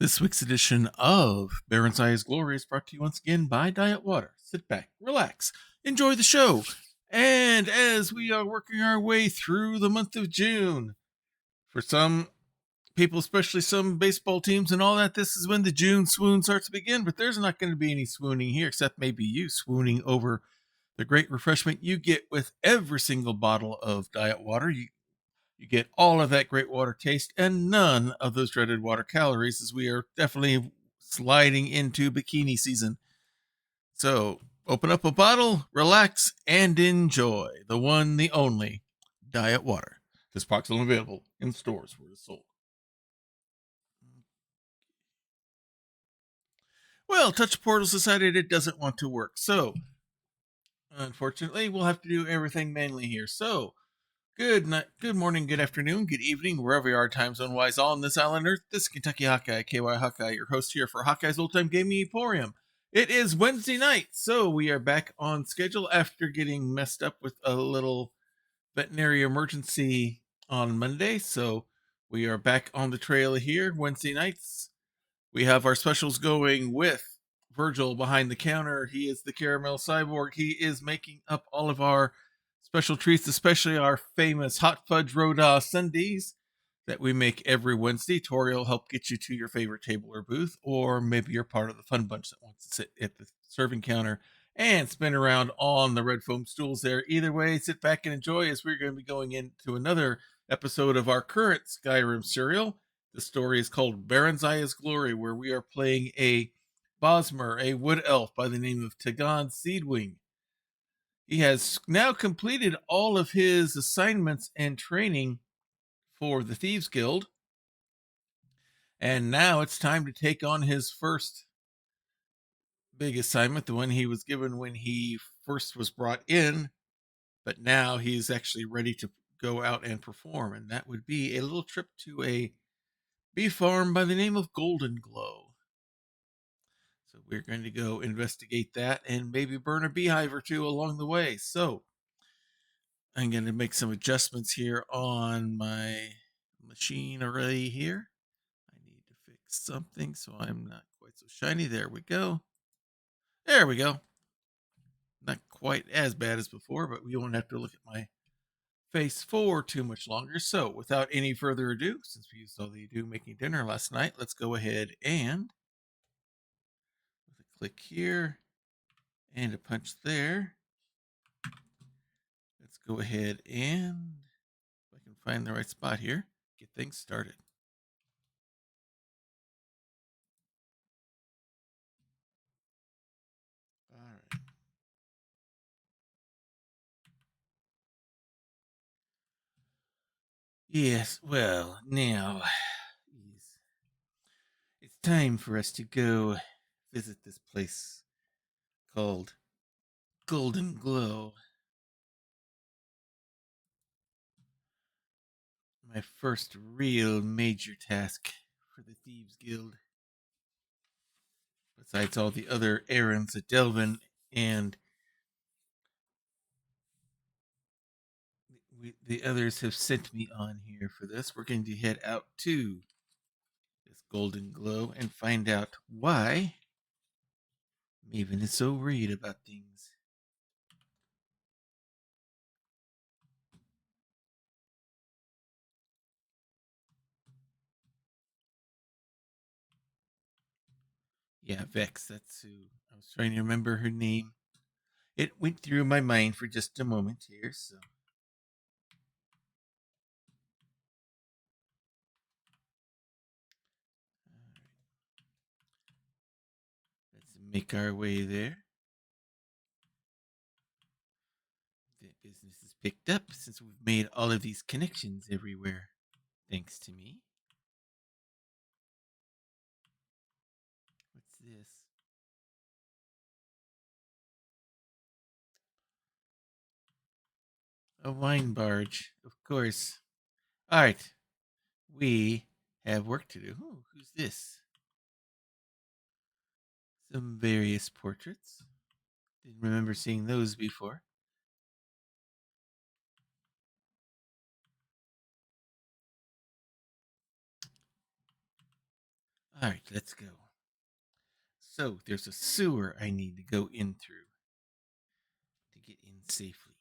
This week's edition of Barenzaih's Glory is brought to you once again by Diet Water. Sit back, relax, enjoy the show. And as we are working our way through the month of June, for some people, especially some baseball teams and all that, this is when the June swoon starts to begin. But there's not going to be any swooning here, except maybe you swooning over the great refreshment you get with every single bottle of Diet Water. You get all of that great water taste and none of those dreaded water calories, as we are definitely sliding into bikini season. So open up a bottle, relax, and enjoy the one, the only Diet Water. This box is available in stores where it's sold. Well, Touch Portals decided it doesn't want to work, so unfortunately, we'll have to do everything manually here. So good night, good morning, good afternoon, good evening, wherever you are time zone wise on this island Earth. This is Kentucky Hawkeye, KY Hawkeye, your host here for Hawkeye's Old Time Gaming Emporium. It is Wednesday night, so we are back on schedule after getting messed up with a little veterinary emergency on Monday. So we are back on the trail here Wednesday nights. We have our specials going with Virgil behind the counter. He is the caramel cyborg. He is making up all of our special treats, especially our famous hot fudge Roda sundaes that we make every Wednesday. Tori will help get you to your favorite table or booth, or maybe you're part of the fun bunch that wants to sit at the serving counter and spin around on the red foam stools there. Either way, sit back and enjoy, as we're going to be going into another episode of our current Skyrim serial. The story is called Barenzaih's Glory, where we are playing a Bosmer, a wood elf by the name of Tagan Seedwing. He has now completed all of his assignments and training for the Thieves Guild, and now it's time to take on his first big assignment, the one he was given when he first was brought in, but now he's actually ready to go out and perform, and that would be a little trip to a bee farm by the name of Golden Glow. So we're going to go investigate that and maybe burn a beehive or two along the way. So I'm going to make some adjustments here on my machine already here. I need to fix something so I'm not quite so shiny. There we go. There we go. Not quite as bad as before, but we won't have to look at my face for too much longer. So without any further ado, since we used all the ado making dinner last night, let's go ahead and with a click here and a punch there. Let's go ahead and, if I can find the right spot here, get things started. All right. Yes, well, now it's time for us to go visit this place called Golden Glow. My first real major task for the Thieves Guild. Besides all the other errands that Delvin and the others have sent me on here for this, we're going to head out to this Golden Glow and find out why Maven is so worried about things. Yeah, Vex, that's who. I was trying to remember her name. It went through my mind for just a moment here, so. Alright. Let's make our way there. The business is picked up since we've made all of these connections everywhere. Thanks to me. What's this? A wine barge, of course. All right, we have work to do. Ooh, who's this? Some various portraits. Didn't remember seeing those before. All right, let's go. So there's a sewer I need to go in through to get in safely.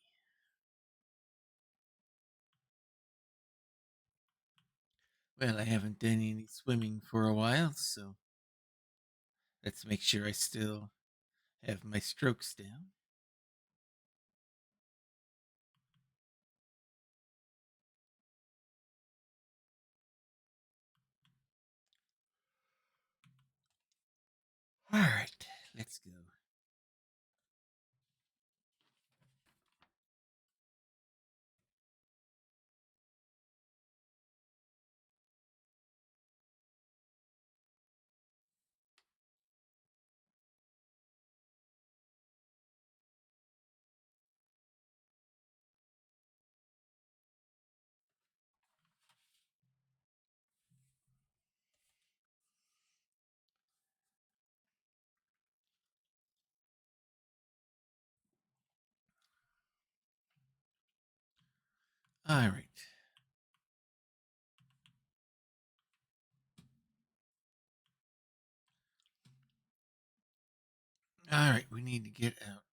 Well, I haven't done any swimming for a while, so let's make sure I still have my strokes down. All right, let's go. All right. All right, we need to get out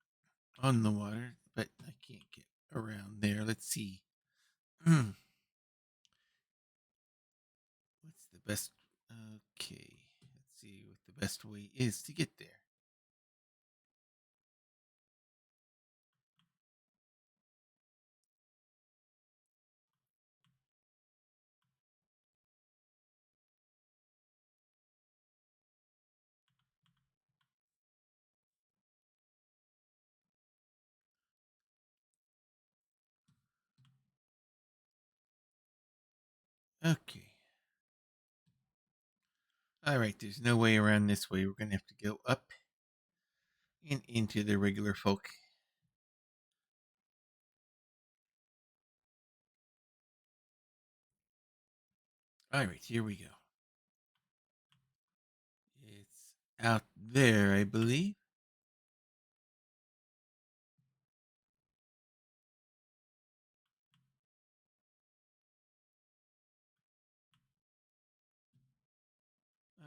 on the water, but I can't get around there. Let's see. What's the best? Okay, let's see what the best way is to get there. Okay. All right, there's no way around this way. We're going to have to go up and into the regular folk. All right, here we go. It's out there, I believe.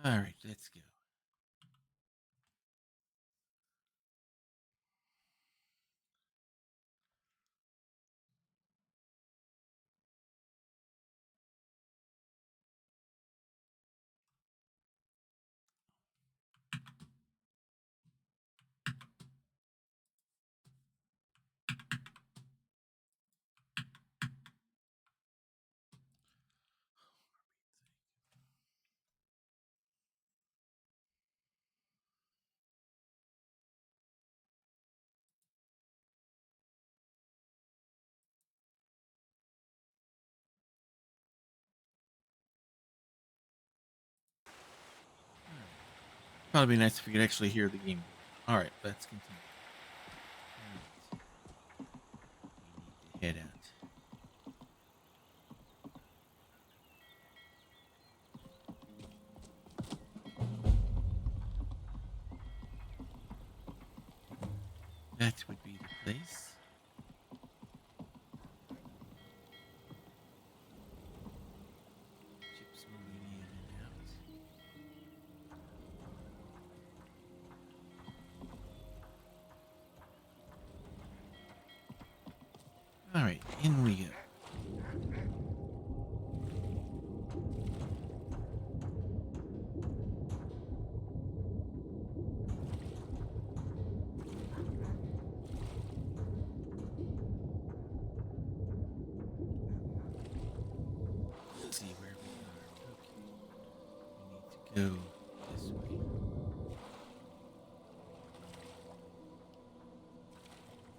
All right, let's go. Probably be nice if we could actually hear the game. All right, let's continue. All right. We need to head out. That would be the place. Chips moving in and out. All right, in we go. Let's see where we are. Okay. We need to go this way.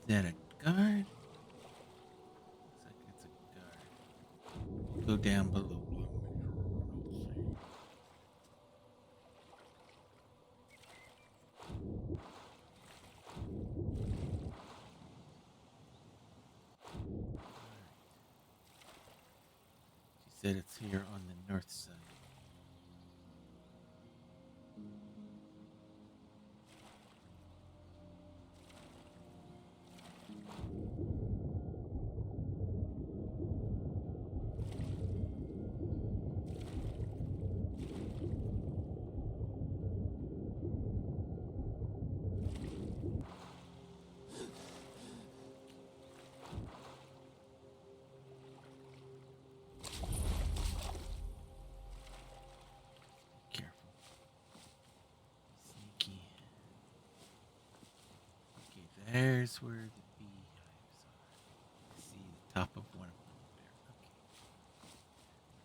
Is that a guard? Looks like it's a guard. Go down below. She said it's here on the north side. Here's where the beehives are. I see the top of one of them there. Okay.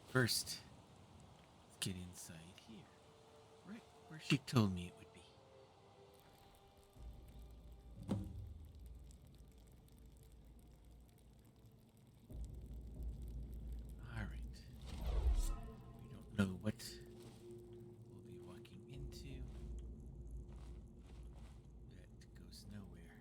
First, let's get inside here. Right where she told me it would be. Alright. We don't know what we'll be walking into. That goes nowhere.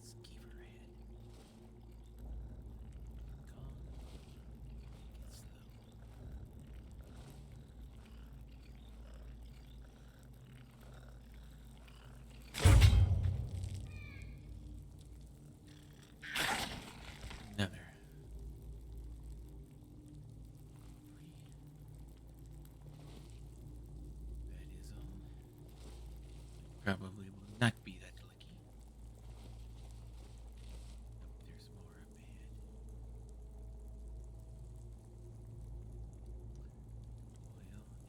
Skeever ahead. Calm. Get slow. Another. That is all. Probably will not be that lucky. Nope, there's more up ahead.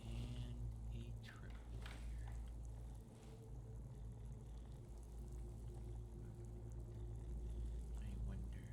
Oil and a tripwire. I wonder.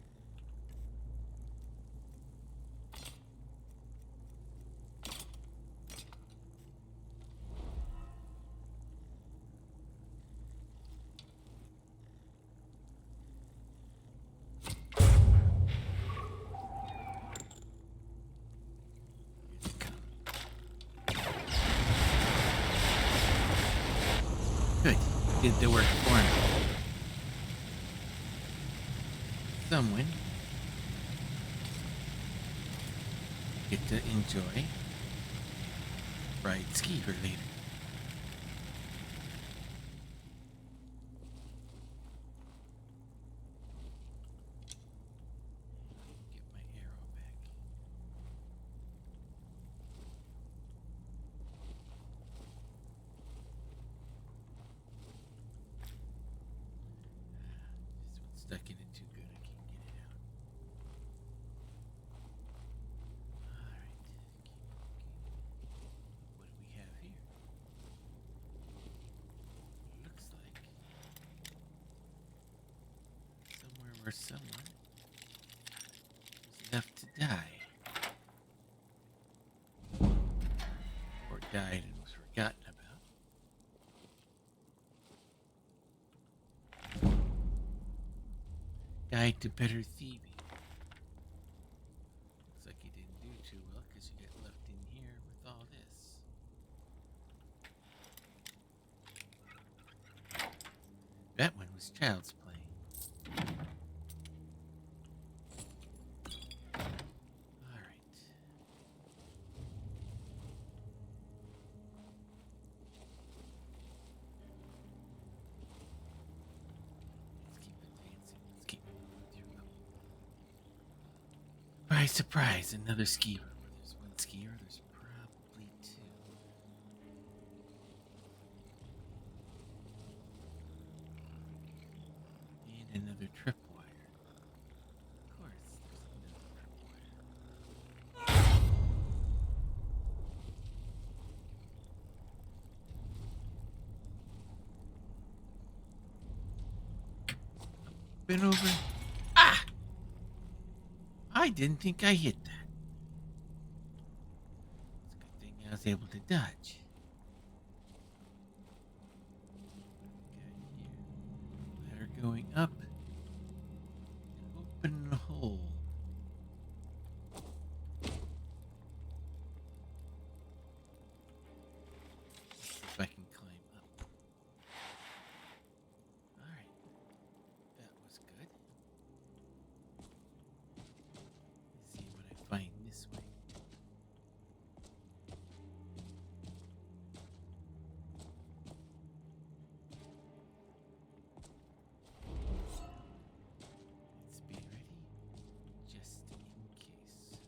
Good. Did the work for me. Someone get to enjoy fried skeever later. Get my arrow back. This one's stuck in it too good. I can't get it out. Alright. What do we have here? Looks like somewhere where someone was left to die. Or died and was forgotten about. Guide to better thieving. Looks like you didn't do too well because you got left in here with all this. That one was child's play. Alright. Let's keep advancing. Let's keep moving through level. Surprise, surprise, another skeever. Where there's one skeever, there's probably two. And another tripwire. Of course, there's another tripwire. Been over. Ah! I didn't think I hit that. It's a good thing I was able to dodge. Got here. Ladder going up. Open the hole. Let's see if I can climb up. Alright. That was good. Let's see what I find this way. Let's be ready just in case.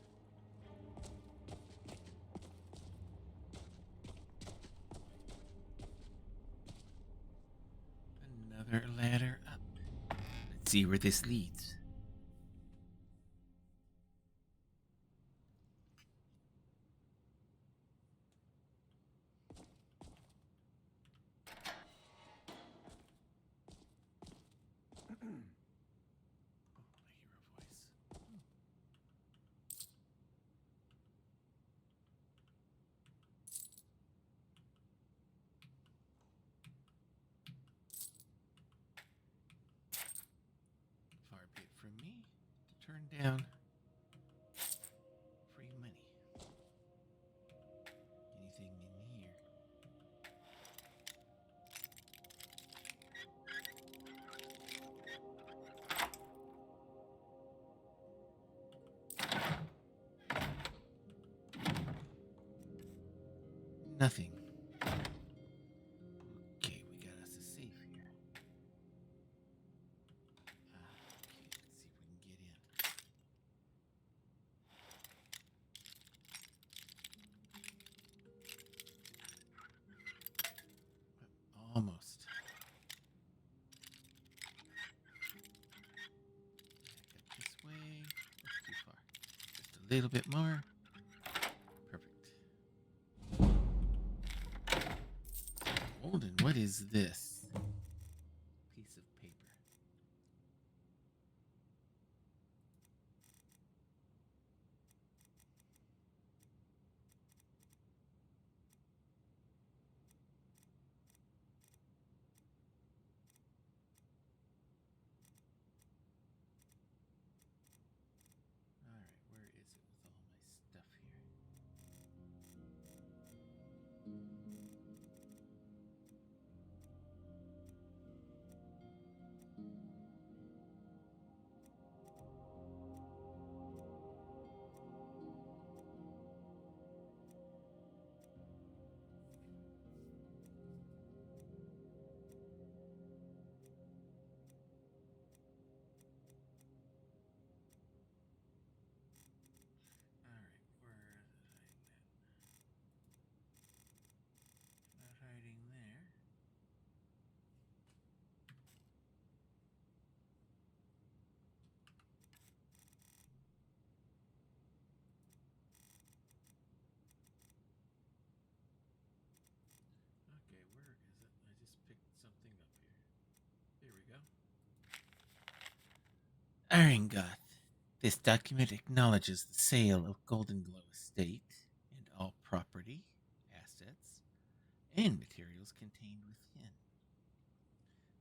Another ladder up. Let's see where this leads. down. Free money. Anything in here? Nothing. Okay, we got us a safe here. Okay, let's see if we can get in. Almost. Back up this way. That's too far. Just a little bit more. Perfect. Golden, what is this? Piece of paper. Alright, where is it with all my stuff here? Alright, where did I hide that? Not hiding there. Okay, where is it? I just picked something up here. There we go. Aringoth. This document acknowledges the sale of Golden Glow Estate and all property, assets, and materials contained within.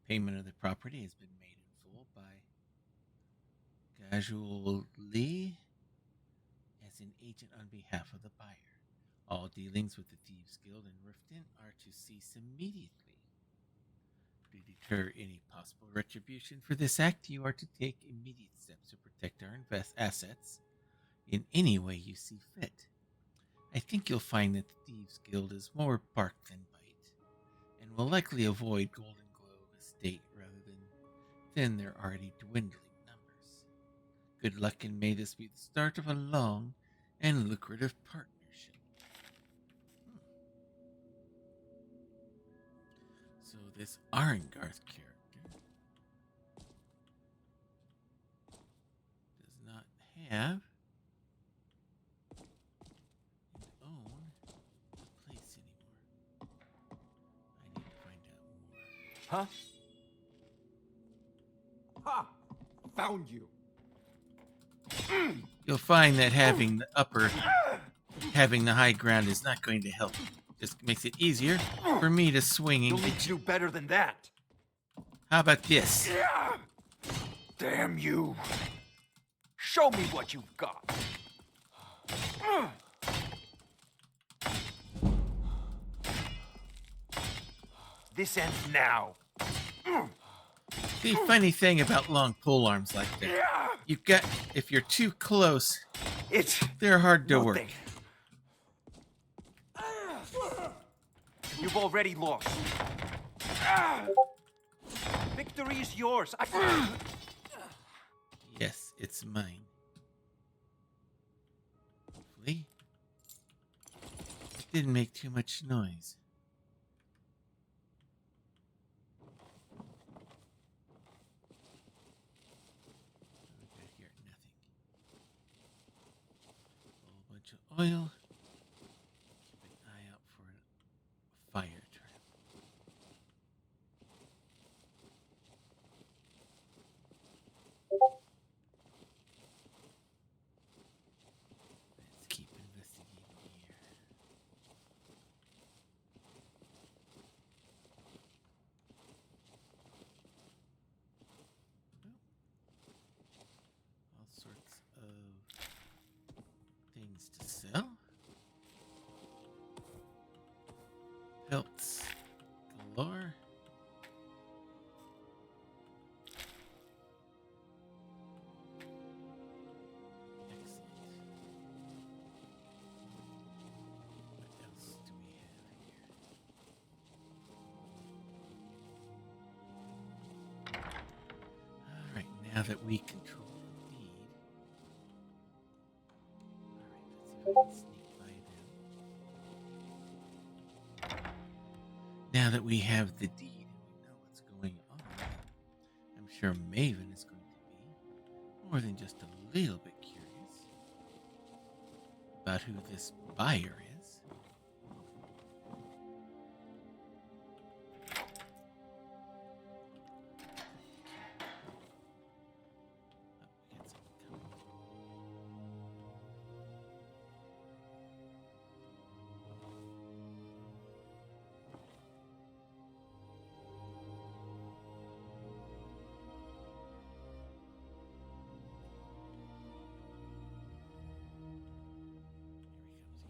Payment of the property has been made in full by Gajul Lee as an agent on behalf of the buyer. All dealings with the Thieves Guild in Riften are to cease immediately. To deter any possible retribution for this act, you are to take immediate steps to protect our assets in any way you see fit. I think you'll find that the Thieves Guild is more bark than bite, and will likely avoid Golden Glow Estate rather than their already dwindling numbers. Good luck, and may this be the start of a long and lucrative partnership. So this Arengarth character does not have and own a place anymore. I need to find out more. Huh? Ha! Found you. You'll find that having the high ground is not going to help. Just makes it easier for me to swing and You'll need get to you. do better than that. How about this? Damn you. Show me what you've got. This ends now. The funny thing about long pole arms like that, if you're too close, they're hard to work. You've already lost. Victory is yours. Yes, it's mine. Hopefully, it didn't make too much noise. I hear nothing. A whole bunch of oil. Keep an eye out for a fire trap. Let's keep investigating here. All sorts Things to sell. Pelts galore. Excellent. What else do we have here? Alright, now that we control the deed. Alright, let's see if I can sneak by them. Now that we have the deed and we know what's going on, I'm sure Maven is going to be more than just a little bit curious about who this buyer is. Oh, we got something coming.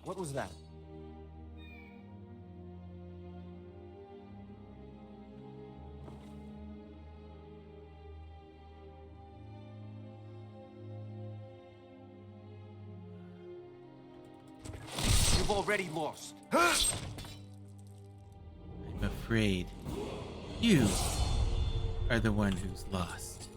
What was that? You've already lost. I'm afraid you are the one who's lost.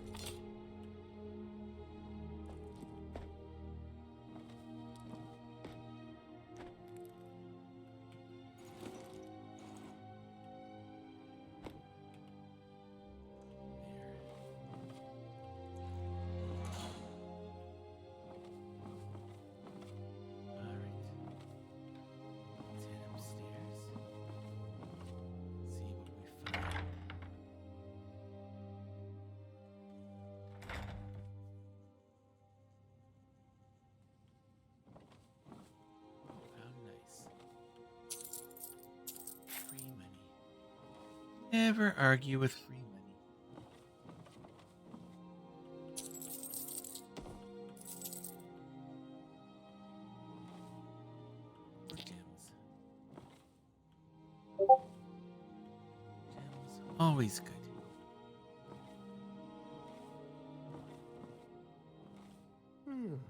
Let's head upstairs. See what we find. How nice. Free money. Never argue with free money. Or gems. Gems, always good. I hear a voice. I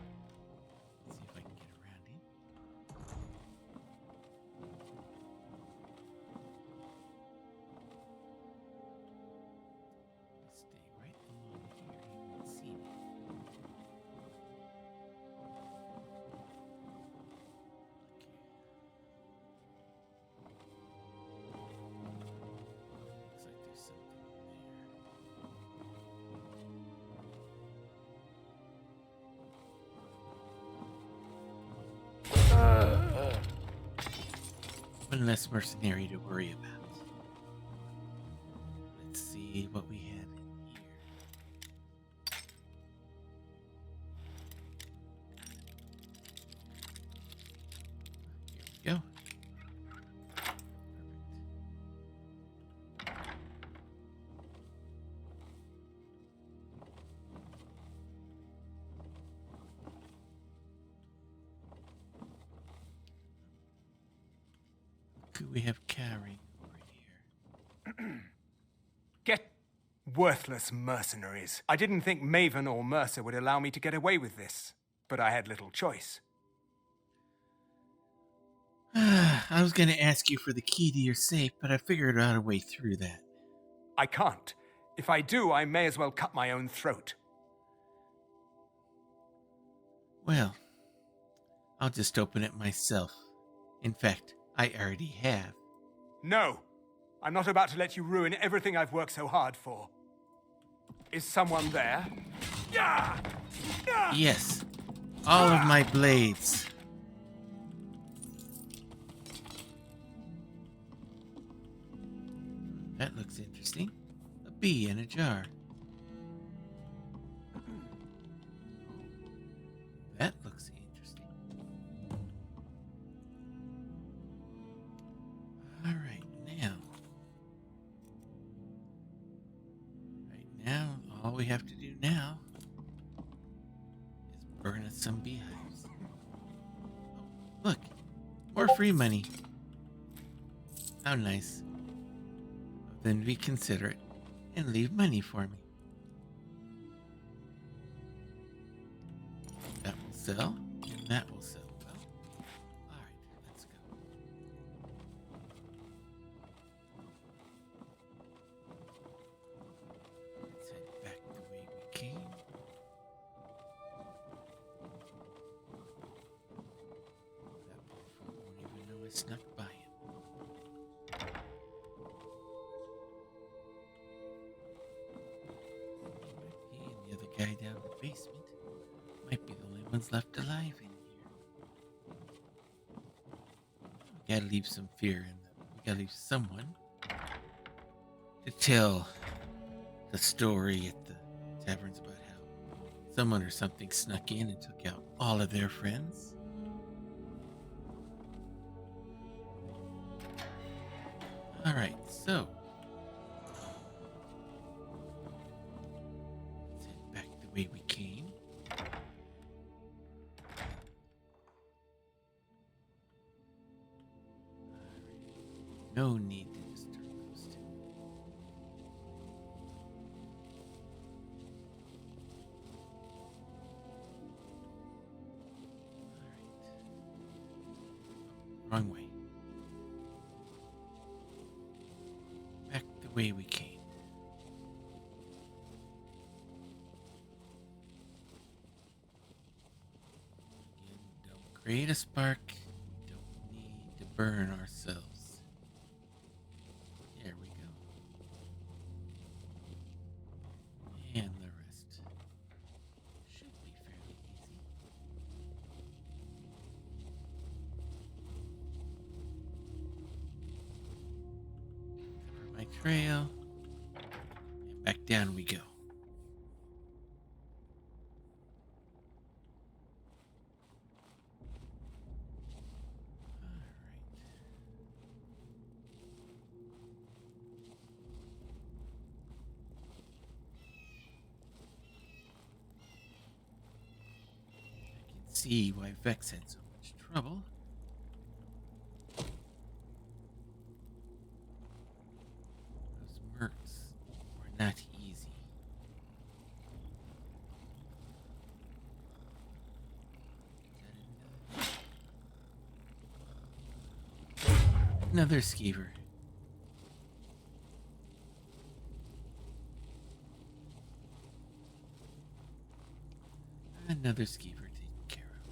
see a body. Let's see if I can get around him. Stay right along here. He won't see me. Looks like there's something there. One less mercenary to worry about. Let's see what we have in here. Here we go. Perfect. Who we have carrying over here? Get worthless mercenaries. I didn't think Maven or Mercer would allow me to get away with this, but I had little choice. I was going to ask you for the key to your safe, but I figured out a way through that. I can't. If I do, I may as well cut my own throat. Well, I'll just open it myself. In fact, I already have. No! I'm not about to let you ruin everything I've worked so hard for. Is someone there? Yeah! Yeah! Yes, all of my blades. That looks interesting. A bee in a jar. That looks interesting. All right, now. All we have to do now is burn us some beehives. Oh, look, more free money. How nice. Then be considerate and leave money for me. That will sell, and that will sell. Well, alright, let's go. Let's head back the way we came. That poor fool won't even know I snuck by him. He and the other guy down in the basement might be the only ones left alive in here. We gotta leave some fear in them. We gotta leave someone to tell the story at the taverns about how someone or something snuck in and took out all of their friends. Alright, so let's head back the way we came. No need to disturb those two. Alright. Wrong way. Back the way we came. Again, don't create a spark. We don't need to burn ourselves. There we go. And the rest should be fairly easy. Cover my trail. And back down we go. Alright. See why Vex had so much trouble. Those mercs were not easy. Another skeever. Another skeever taken care of.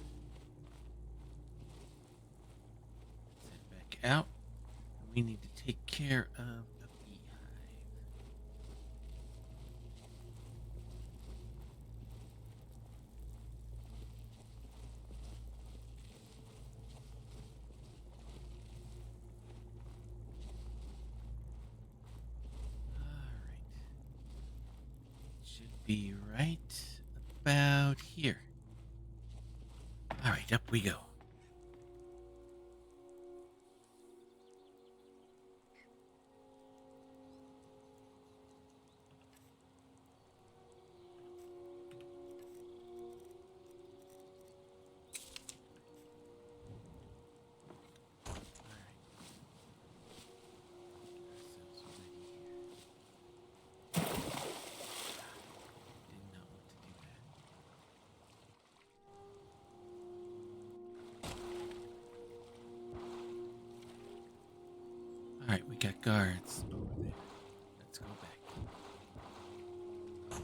Let's head back out. We need to take care of the beehive. Alright. Should be right about here. Alright, up we go. Alright, we got guards over there. Let's go back. Alright.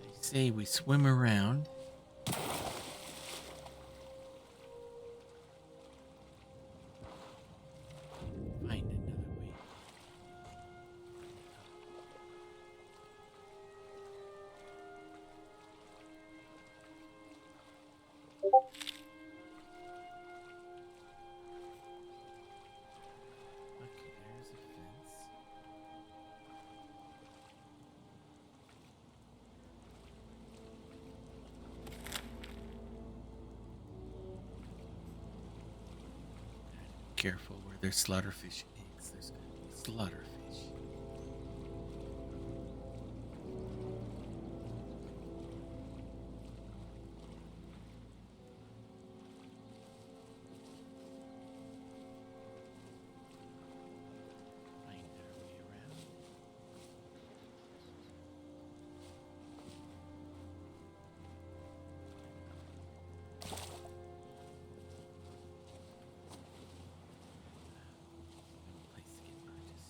I say we swim around. Find another way. careful where there's slaughterfish eggs. There's going to be slaughterfish. Find our way around. Place to get purchase.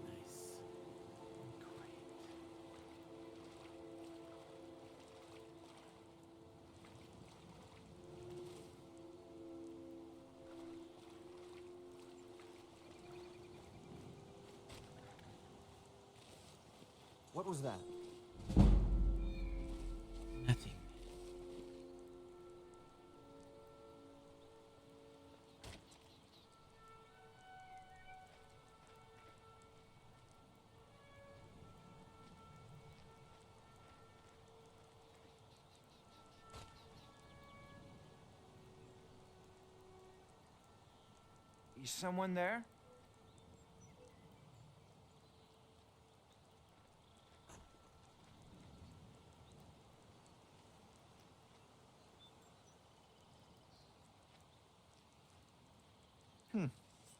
Nice. Great. What was that? Nothing. Is someone there?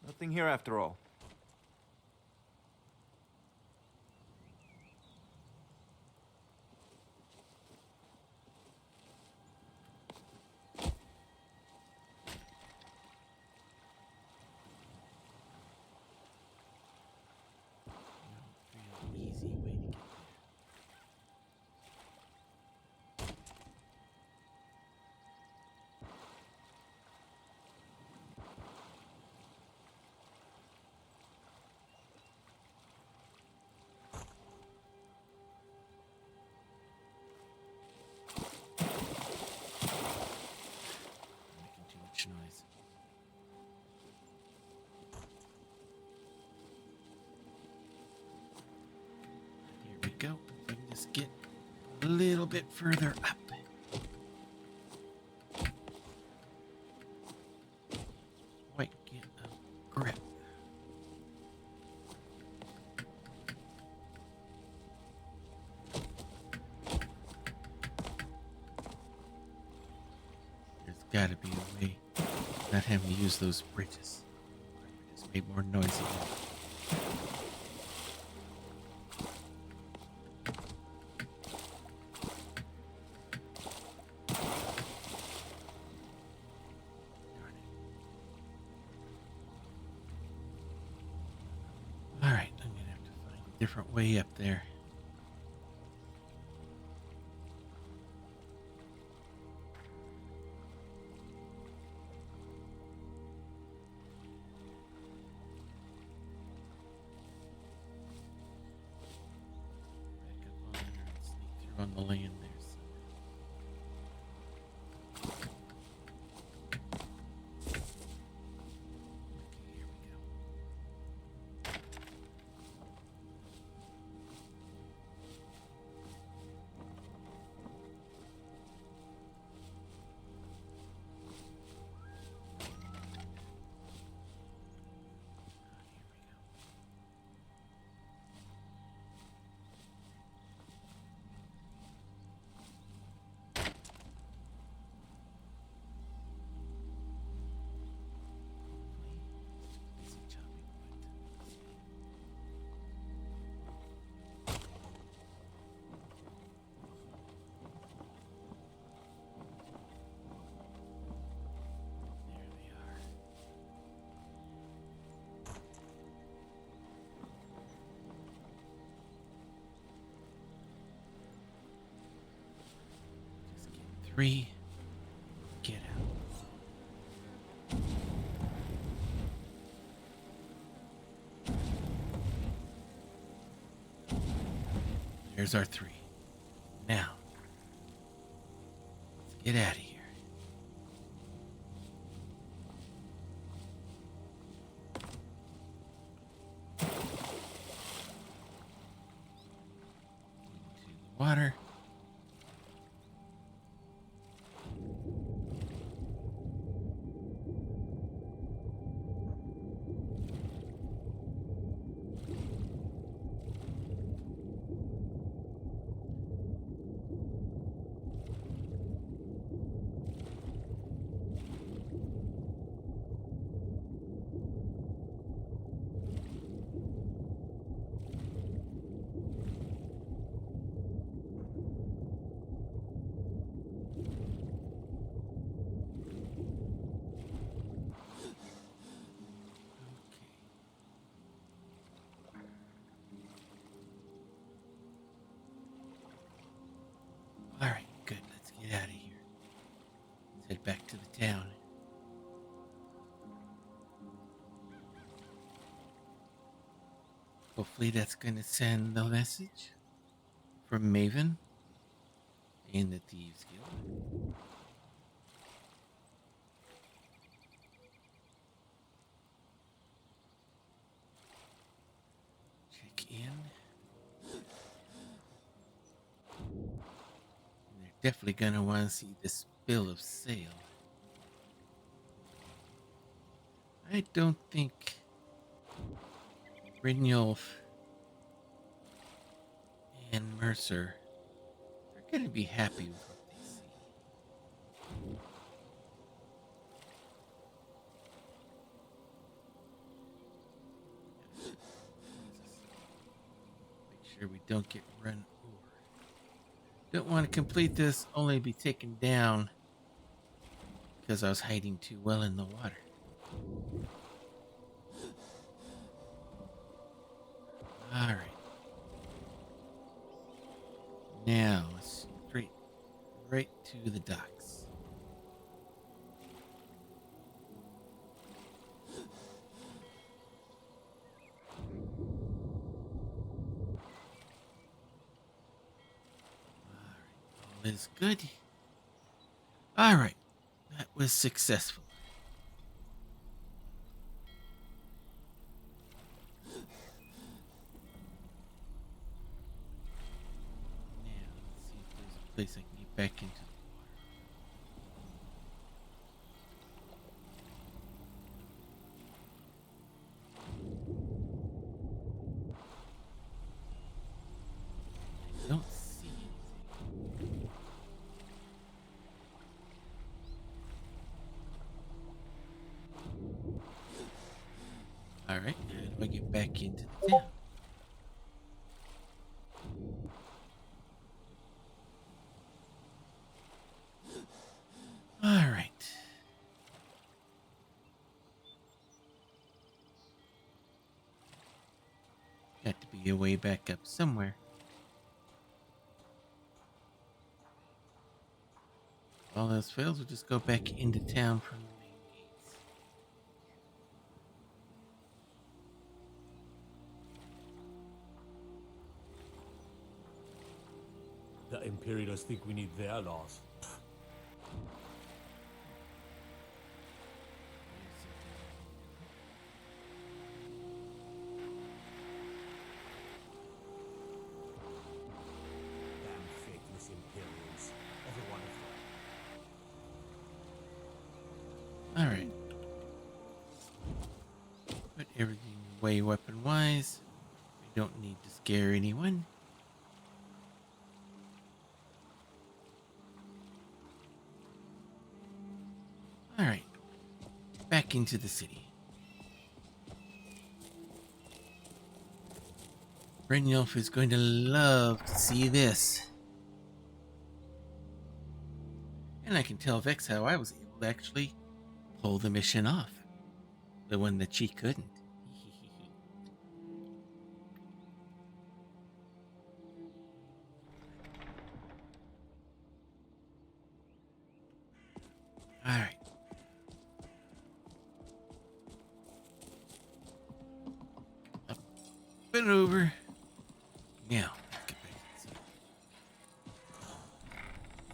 Nothing here after all. Real easy way to get there. Making too much noise. Here we go. If we can just get a little bit further up. Quite get a grip. There's got to be a way not having to use those bridges. Just made more noise again. Darn it. All right, I'm gonna have to find a different way up there. Back up on there and sneak through on the land there. Okay, here we go. Here we go. Busy chopping wood. There they are. Just get 3. Get out. There's our 3. Now, let's get out of here. water. All right, good. Let's get out of here. Let's head back to the town. Hopefully that's going to send the message from Maven and the Thieves Guild. Check in. They're definitely going to want to see this bill of sale. I don't think Brynjolf and Mercer are going to be happy with what they see. Make sure we don't get run over. Don't want to complete this, only be taken down because I was hiding too well in the water. All right. Now, straight right to the docks. All is good. All right. That was successful. Now, let's see if there's a place I can get back into the water. I don't see anything. All right, how do I get back into the town? All right. Got to be a way back up somewhere. If all else fails, we'll just go back into town from the main gates. The Imperials think we need their laws. Damn faithless Imperials. Every one of them. All right. Put everything away weapon-wise. We don't need to scare anyone. All right. Back into the city. Brynjolf is going to love to see this. And I can tell Vex how I was able to actually pull the mission off. The one that she couldn't. Alright. Up and over. Now, let's get back to the city.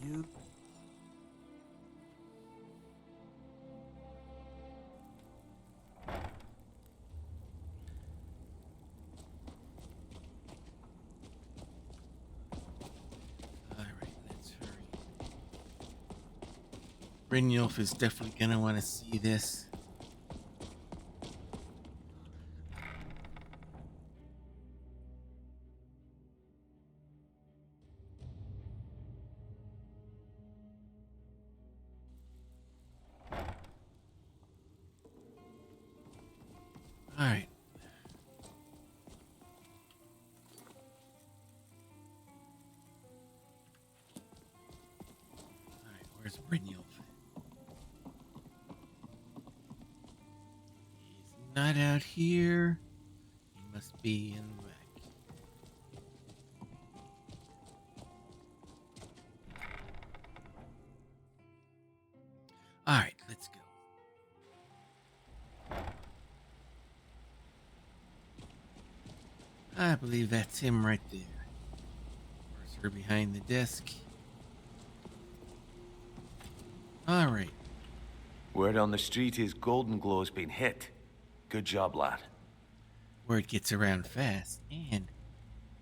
You. Brynjolf is definitely gonna want to see this. All right. All right. Where's Brynjolf? He's not out here. He must be in the back. All right, let's go. I believe that's him right there. Where's her behind the desk? All right. Word on the street is Golden Glow's been hit. Good job, lad. Word gets around fast, and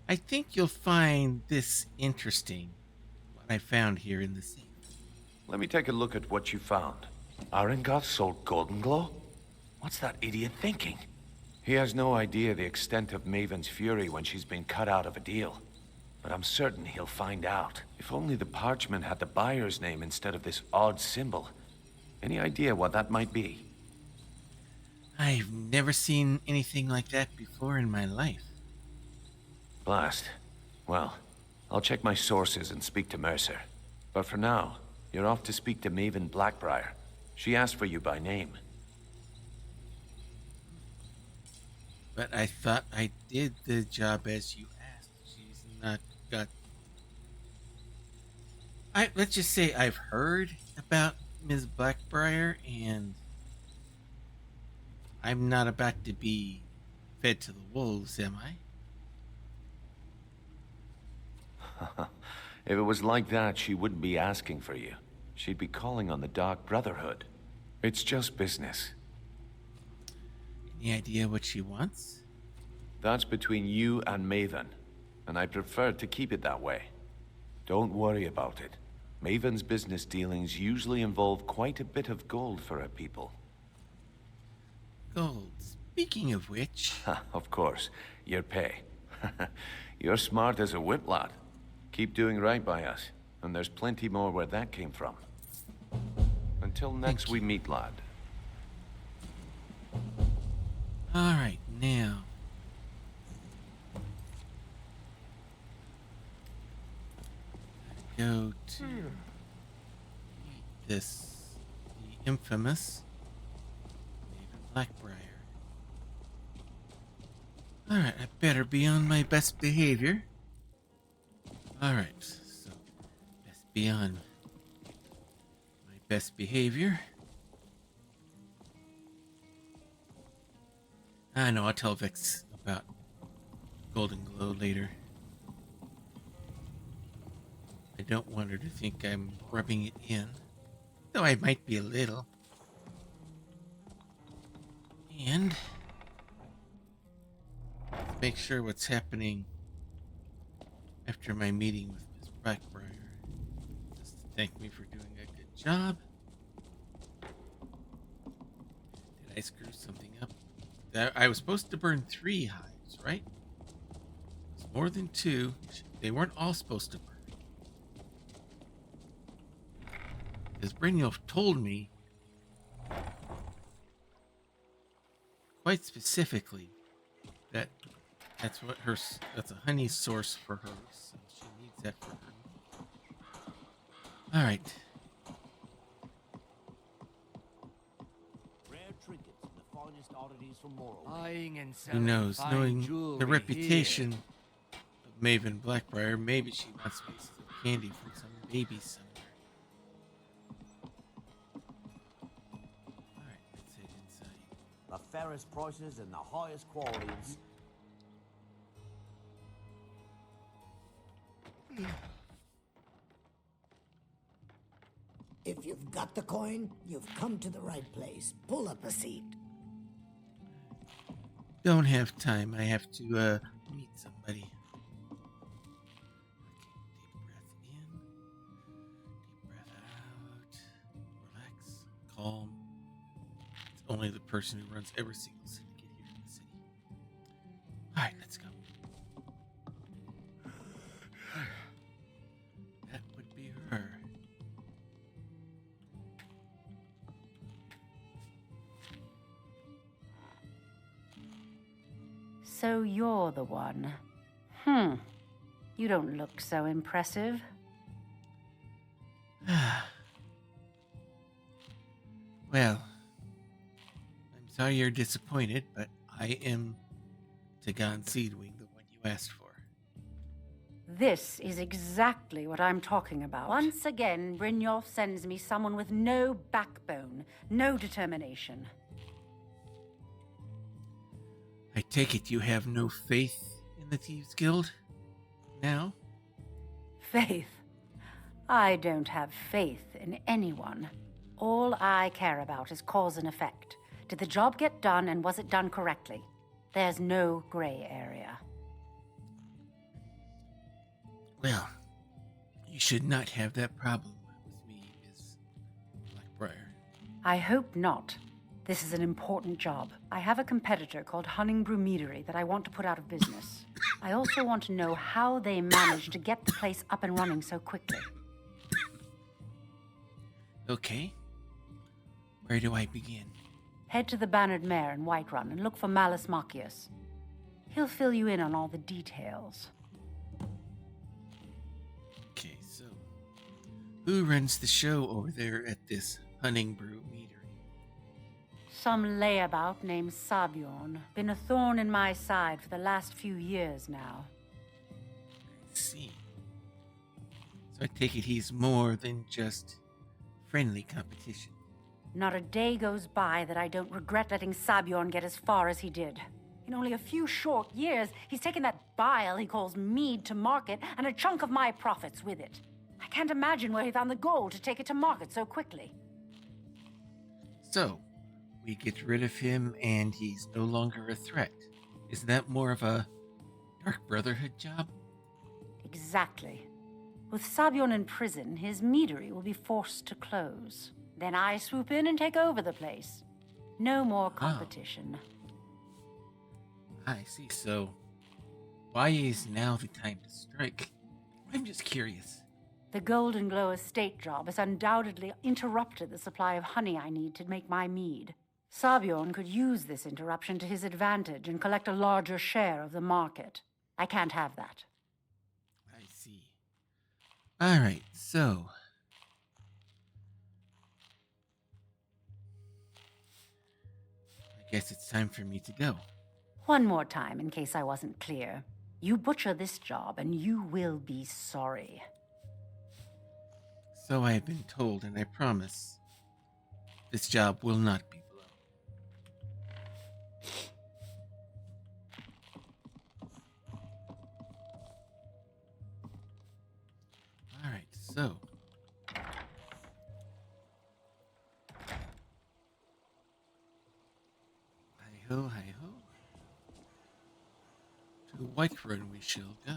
I think you'll find this interesting. What I found here in the safe. Let me take a look at what you found. Arengoth sold Golden Glow? What's that idiot thinking? He has no idea the extent of Maven's fury when she's been cut out of a deal. But I'm certain he'll find out. If only the parchment had the buyer's name instead of this odd symbol. Any idea what that might be? I've never seen anything like that before in my life. Blast. Well, I'll check my sources and speak to Mercer. But for now, you're off to speak to Maven Blackbriar. She asked for you by name. But I thought I did the job as you asked. She's not got... let's just say I've heard about Ms. Blackbriar, and I'm not about to be fed to the wolves, am I? If it was like that, she wouldn't be asking for you. She'd be calling on the Dark Brotherhood. It's just business. Any idea what she wants? That's between you and Maven, and I prefer to keep it that way. Don't worry about it. Maven's business dealings usually involve quite a bit of gold for her people. Gold. Speaking of which... Of course, your pay. You're smart as a whip, lad. Keep doing right by us, and there's plenty more where that came from. Until next we meet, lad. Alright, now... go to the infamous Maven Blackbriar. Alright, I better be on my best behavior. Alright, so best be on my best behavior. I know, I'll tell Vex about Golden Glow later. I don't want her to think I'm rubbing it in, though I might be a little. And let's make sure what's happening after my meeting with Ms. Blackbriar. Just to thank me for doing a good job. Did I screw something up? I was supposed to burn 3 hives, right? It's more than 2. They weren't all supposed to burn. Because Brynjolf told me quite specifically that that's a honey source for her, so she needs that for her. All right. Rare trinkets and the finest oddities from Morrowind. Buying and Who selling knows? fine Knowing jewelry the reputation here. of Maven Blackbriar, maybe she wants pieces of candy from some baby somewhere. All right, let's head inside. The fairest prices and the highest qualities. If you've got the coin, you've come to the right place. Pull up a seat. Don't have time. I have to meet somebody. Okay, deep breath in, deep breath out. calm. It's only the person who runs every single syndicate here in the city. Alright, let's go. That would be her. So you're the one. You don't look so impressive. Well, I'm sorry you're disappointed, but I am Tagan Seedwing, the one you asked for. This is exactly what I'm talking about. Once again, Brynjolf sends me someone with no backbone, no determination. I take it you have no faith in the Thieves Guild now? Faith. I don't have faith in anyone. All I care about is cause and effect. Did the job get done, and was it done correctly? There's no gray area. Well, you should not have that problem with me, Ms. Blackbriar. I hope not. This is an important job. I have a competitor called Hunningbrew Meadery that I want to put out of business. I also want to know how they managed to get the place up and running so quickly. Okay. Where do I begin? Head to the Bannered Mare in Whiterun and look for Malus Machius. He'll fill you in on all the details. Okay, so who runs the show over there at this Hunningbrew Meadery? Some layabout named Sabjorn. Been a thorn in my side for the last few years now. I see. So I take it he's more than just friendly competition. Not a day goes by that I don't regret letting Sabjorn get as far as he did. In only a few short years, he's taken that bile he calls mead to market and a chunk of my profits with it. I can't imagine where he found the gold to take it to market so quickly. So, we get rid of him and he's no longer a threat. Isn't that more of a Dark Brotherhood job? Exactly. With Sabjorn in prison, his meadery will be forced to close. Then I swoop in and take over the place. No more competition. I see. So, why is now the time to strike? I'm just curious. The Golden Glow estate job has undoubtedly interrupted the supply of honey I need to make my mead. Sabjorn could use this interruption to his advantage and collect a larger share of the market. I can't have that. I see. Alright, so I guess it's time for me to go. One more time, in case I wasn't clear. You butcher this job, and you will be sorry. So I have been told, and I promise this job will not be blown. Alright, so hi-ho, hi-ho. To Whiterun we shall go.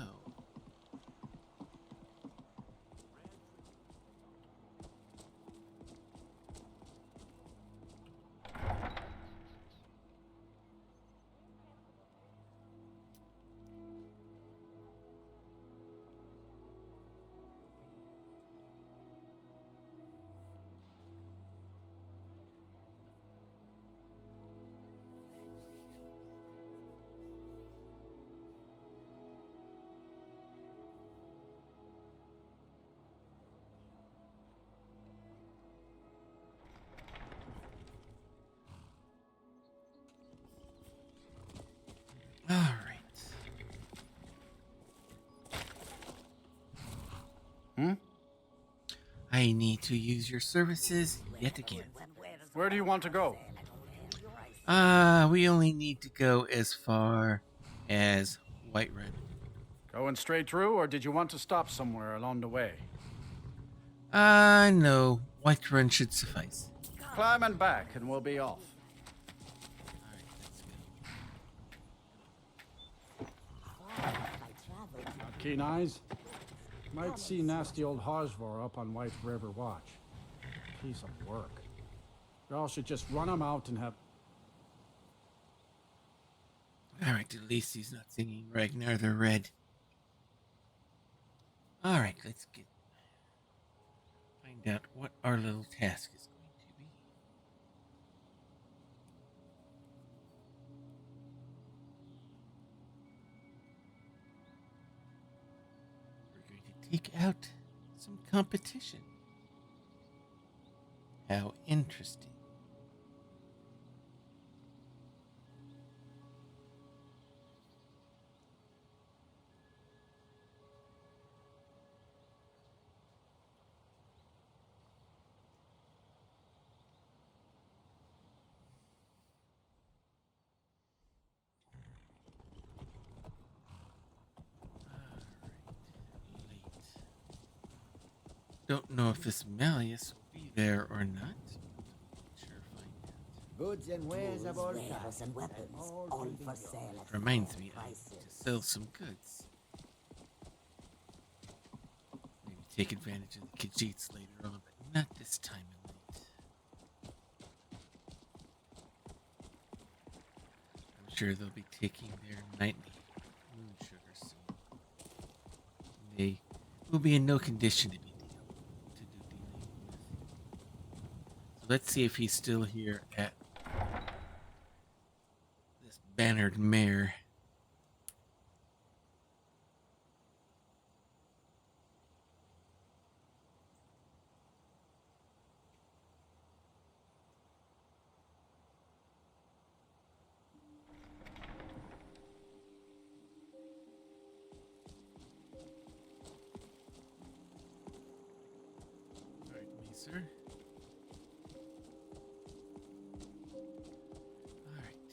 All right. I need to use your services yet again. Where do you want to go? We only need to go as far as Whiterun. Going straight through, or did you want to stop somewhere along the way? No. Whiterun should suffice. Climb and back, and we'll be off. Alright, let's go. Got keen eyes? Might see nasty old Harsvor up on White River Watch. Piece of work. Y'all should just run them out and have... Alright, at least he's not singing Ragnar the Red. Alright, let's find out what our little task is going to be. We're going to take out some competition. How interesting. Don't know if this Malleus will be there or not. Sure, find out. Goods and wares of all Wares and weapons, all for sale at Reminds me, I need prices. to sell some goods. Maybe take advantage of the Khajiits later on, but not this time of night. I'm sure they'll be taking their nightly moon sugar soon. They will be in no condition to do dealing with. So let's see if he's still here at this bannered mare. Pardon me, sir. All right.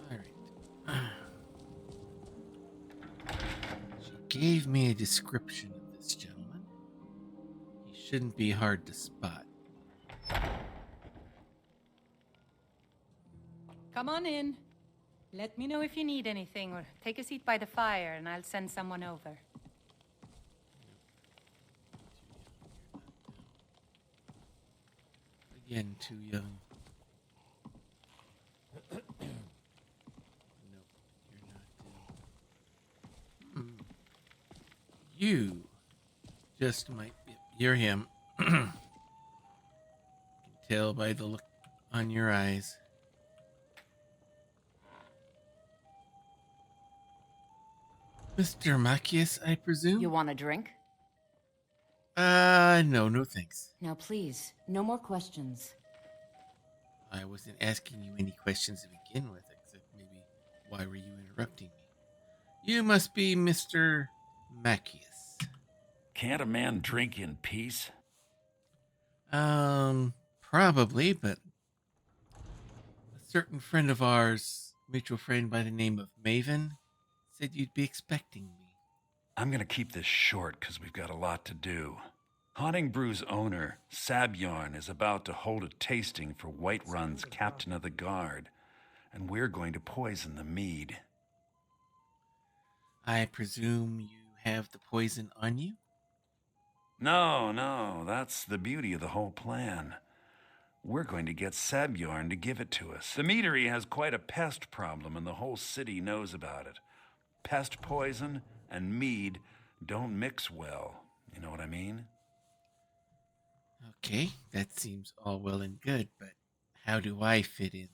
All right. She gave me a description of this gentleman. He shouldn't be hard to spot. Come on in. Let me know if you need anything, or take a seat by the fire, and I'll send someone over. Again, too young. Nope, you're not. You just might be. You're him. Can tell by the look on your eyes. Mr. Machias, I presume? You want a drink? No thanks. Now, please, no more questions. I wasn't asking you any questions to begin with, except maybe why were you interrupting me? You must be Mr. Machias. Can't a man drink in peace? Probably, but a certain friend of ours, mutual friend by the name of Maven, said you'd be expecting me. I'm gonna keep this short because we've got a lot to do. Haunting Brew's owner, Sabjorn, is about to hold a tasting for Whiterun's captain of the guard, and we're going to poison the mead. I presume you have the poison on you? No, that's the beauty of the whole plan. We're going to get Sabjorn to give it to us. The meadery has quite a pest problem, and the whole city knows about it. Pest poison and mead don't mix well. You know what I mean? Okay, that seems all well and good, but how do I fit in?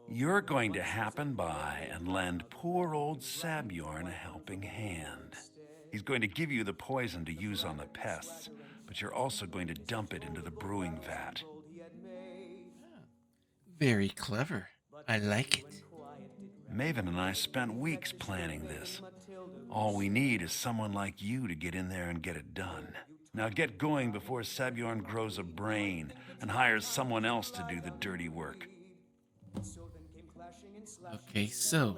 You're going to happen by and lend poor old Sabjorn a helping hand. He's going to give you the poison to use on the pests, but you're also going to dump it into the brewing vat. Very clever. I like it. Maven and I spent weeks planning this. All we need is someone like you to get in there and get it done. Now get going before Sabjorn grows a brain and hires someone else to do the dirty work. Okay, so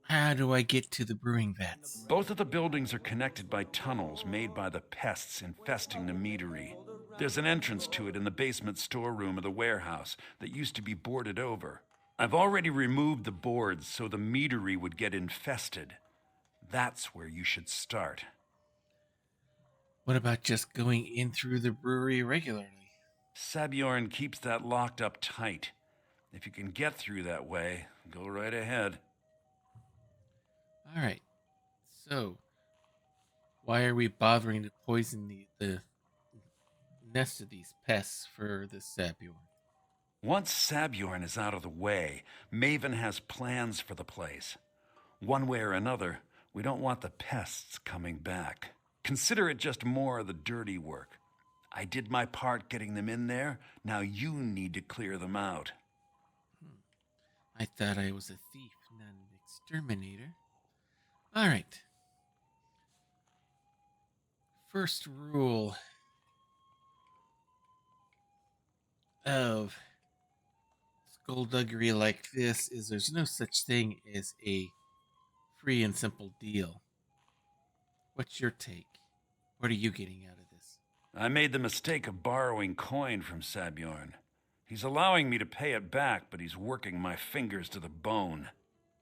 how do I get to the brewing vats? Both of the buildings are connected by tunnels made by the pests infesting the meadery. There's an entrance to it in the basement storeroom of the warehouse that used to be boarded over. I've already removed the boards so the meadery would get infested. That's where you should start. What about just going in through the brewery regularly? Sabjorn keeps that locked up tight. If you can get through that way, go right ahead. All right. So, why are we bothering to poison the nest of these pests for the Sabuor? Once Sabjorn is out of the way, Maven has plans for the place. One way or another, we don't want the pests coming back. Consider it just more of the dirty work. I did my part getting them in there. Now you need to clear them out. I thought I was a thief, not an exterminator. All right. First rule of skullduggery like this is there's no such thing as a free and simple deal. What's your take? What are you getting out of this? I made the mistake of borrowing coin from Sabjorn. He's allowing me to pay it back, but he's working my fingers to the bone.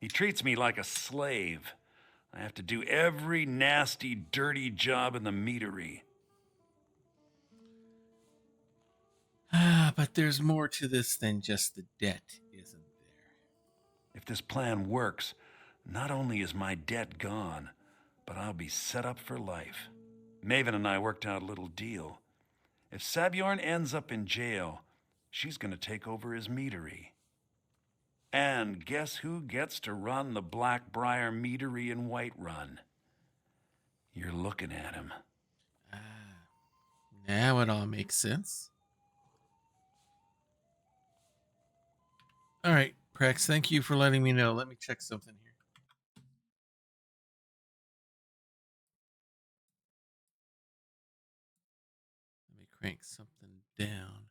He treats me like a slave. I have to do every nasty, dirty job in the meadery. But there's more to this than just the debt, isn't there? If this plan works, not only is my debt gone, but I'll be set up for life. Maven and I worked out a little deal. If Sabjorn ends up in jail, she's going to take over his meadery. And guess who gets to run the Blackbriar meadery in Whiterun? You're looking at him. Now it all makes sense. All right, Prex, thank you for letting me know. Let me check something here. Let me crank something down.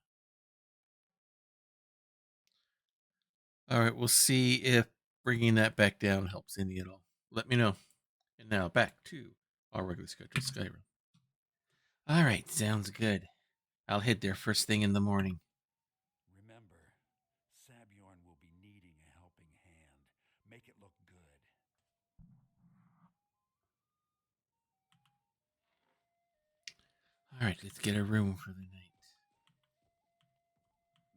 All right, we'll see if bringing that back down helps any at all. Let me know. And now back to our regular schedule Skyrim. All right, sounds good. I'll head there first thing in the morning. Remember, Sabjorn will be needing a helping hand. Make it look good. All right, let's get a room for the night.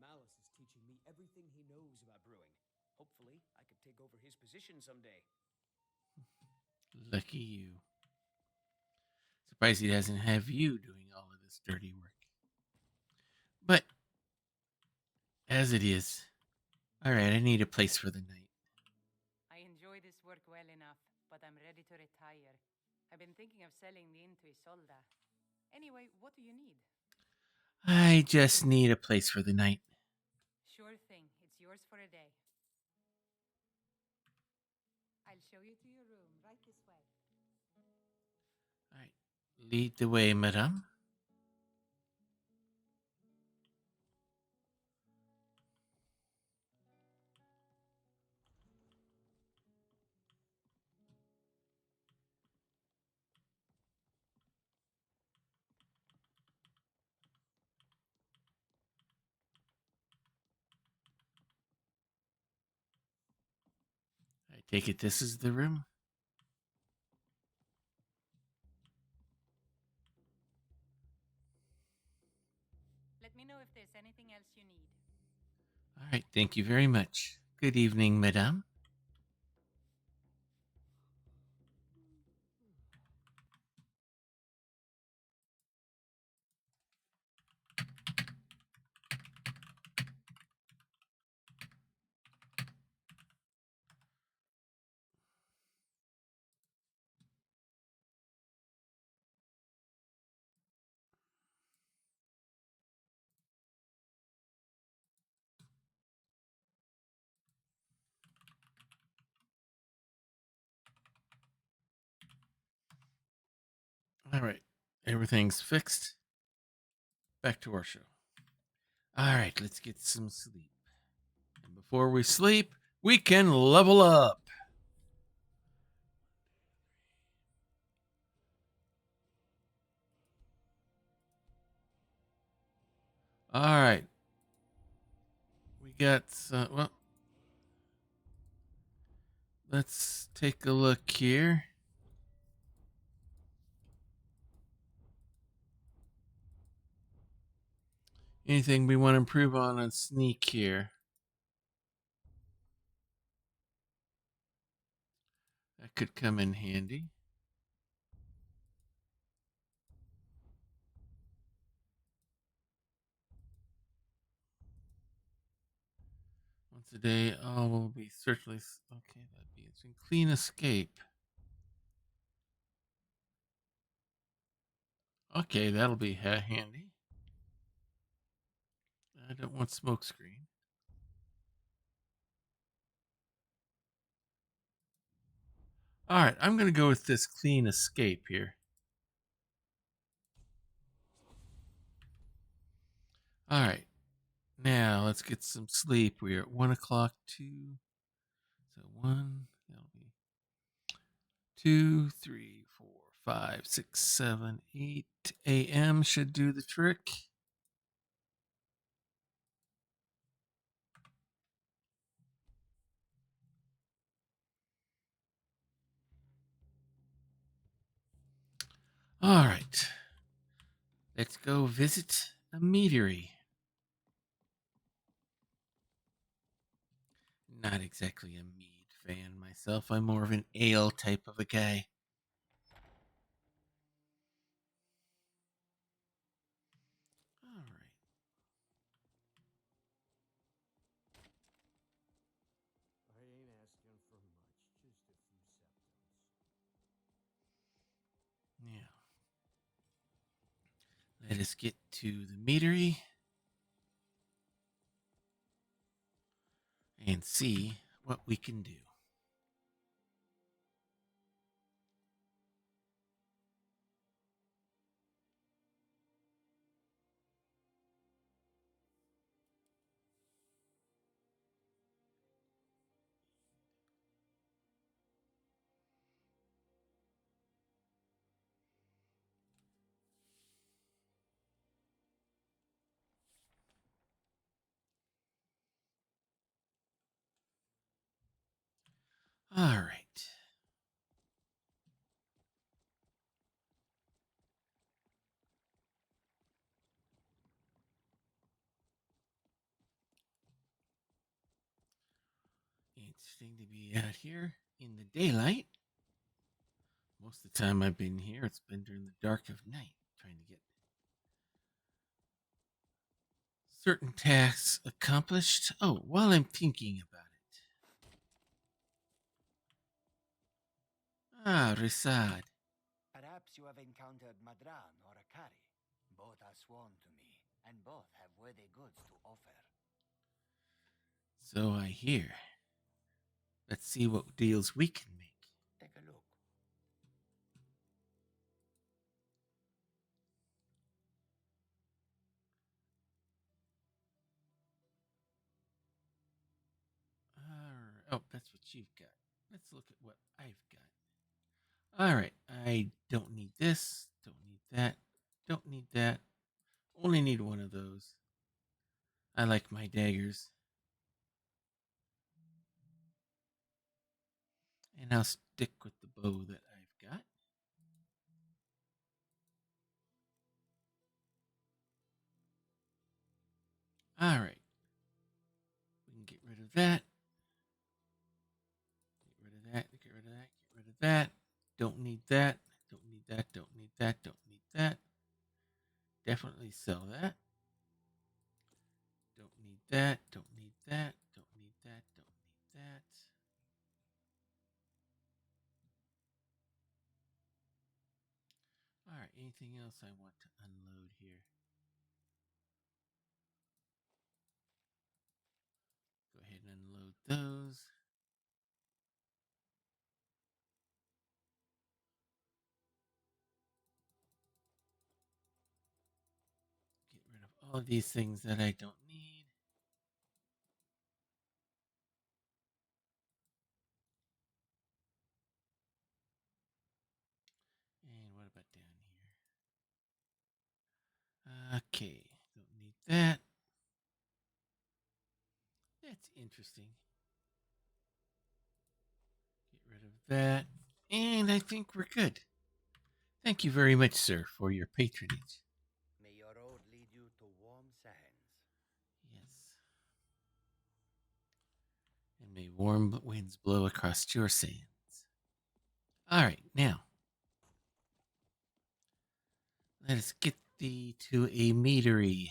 Malice is teaching me everything he knows about brewing. Hopefully, I could take over his position someday. Lucky you. Surprised he doesn't have you doing all of this dirty work. But, as it is, all right, I need a place for the night. I enjoy this work well enough, but I'm ready to retire. I've been thinking of selling the inn to Isolda. Anyway, what do you need? I just need a place for the night. Sure thing. It's yours for a day. I'll show you to your room right this way. All right, lead the way, madame. I take it this is the room? Let me know if there's anything else you need. All right, thank you very much. Good evening, madame. All right, everything's fixed. Back to our show. All right, let's get some sleep. And before we sleep, we can level up. All right. We got, well, let's take a look here. Anything we want to improve on sneak here? That could come in handy. Once a day, all will be certainly okay. That'd be interesting. Clean escape. Okay, that'll be handy. I don't want smoke screen. All right, I'm going to go with this clean escape here. All right, now let's get some sleep. We're at 1 o'clock, 2. So 1, that'll be 2, 3, 4, 5, 6, 7, 8 a.m. should do the trick. All right, let's go visit a meadery. Not exactly a mead fan myself. I'm more of an ale type of a guy. All right. I ain't asking for much, just a few septums. Yeah. Let us get to the meadery and see what we can do. All right. Interesting to be out here in the daylight. Most of the time I've been here, it's been during the dark of night, trying to get certain tasks accomplished. Oh, while I'm thinking about it. Ah, Risad. Perhaps you have encountered Madran or Akari. Both are sworn to me, and both have worthy goods to offer. So I hear. Let's see what deals we can make. Take a look. Oh, that's what you've got. Let's look at what I've got. All right. I don't need this. Don't need that. Don't need that. Only need one of those. I like my daggers. And I'll stick with the bow that I've got. All right. We can get rid of that. Get rid of that. Get rid of that. Get rid of that. Don't need that. Don't need that. Don't need that. Don't need that. Definitely sell that. Don't need that. Don't need that. Don't need that. Don't need that. All right. Anything else I want to unload here? Go ahead and unload those. Get rid of all of these things that I don't need. And what about down here? Okay, don't need that. That's interesting. Get rid of that. And I think we're good. Thank you very much, sir, for your patronage. May your road lead you to warm sands. May warm winds blow across your sands. All right, now let us get thee to a meadery.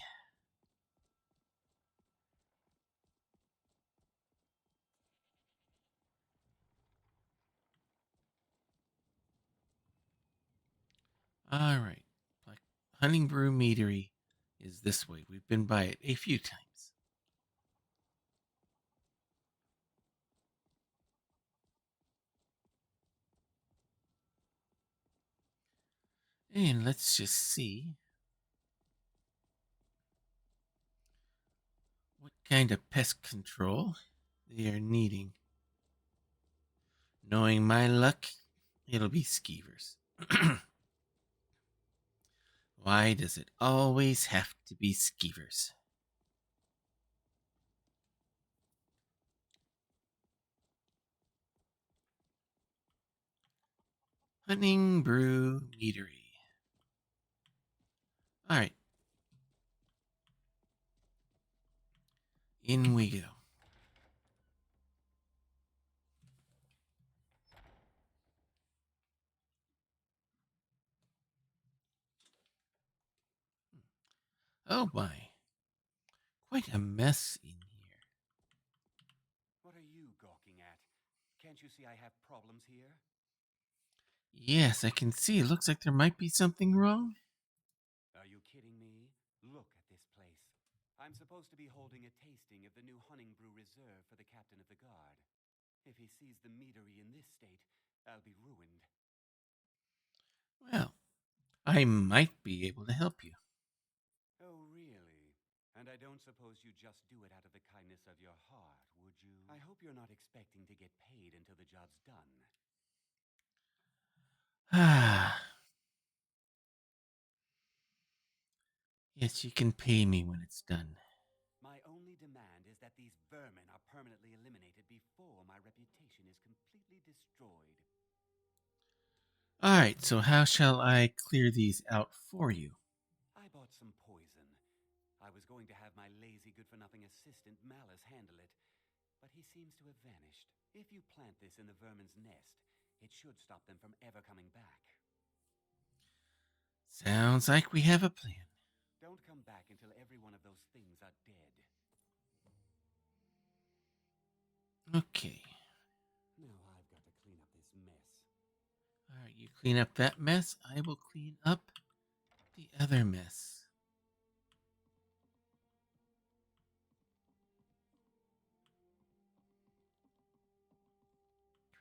All right, Black Hunting Brew Meadery is this way. We've been by it a few times. And let's just see what kind of pest control they are needing. Knowing my luck, it'll be skeevers. Why does it always have to be skeevers? Hunting Brew Meadery. All right. In we go. Oh my. Quite a mess in here. What are you gawking at? Can't you see I have problems here? Yes, I can see. It looks like there might be something wrong. Are you kidding me? Look at this place. I'm supposed to be holding a tasting of the new Hunting Brew Reserve for the captain of the guard. If he sees the meadery in this state, I'll be ruined. Well, I might be able to help you. Oh, really? And I don't suppose you just do it out of the kindness of your heart, would you? I hope you're not expecting to get paid until the job's done. Ah. Yes, you can pay me when it's done. My only demand is that these vermin are permanently eliminated before my reputation is completely destroyed. All right, so how shall I clear these out for you? I bought some poison. I was going to have my lazy, good-for-nothing assistant Malice handle it, but he seems to have vanished. If you plant this in the vermin's nest, it should stop them from ever coming back. Sounds like we have a plan. Don't come back until every one of those things are dead. Okay. Now I've got to clean up this mess. All right, you clean up that mess. I will clean up the other mess.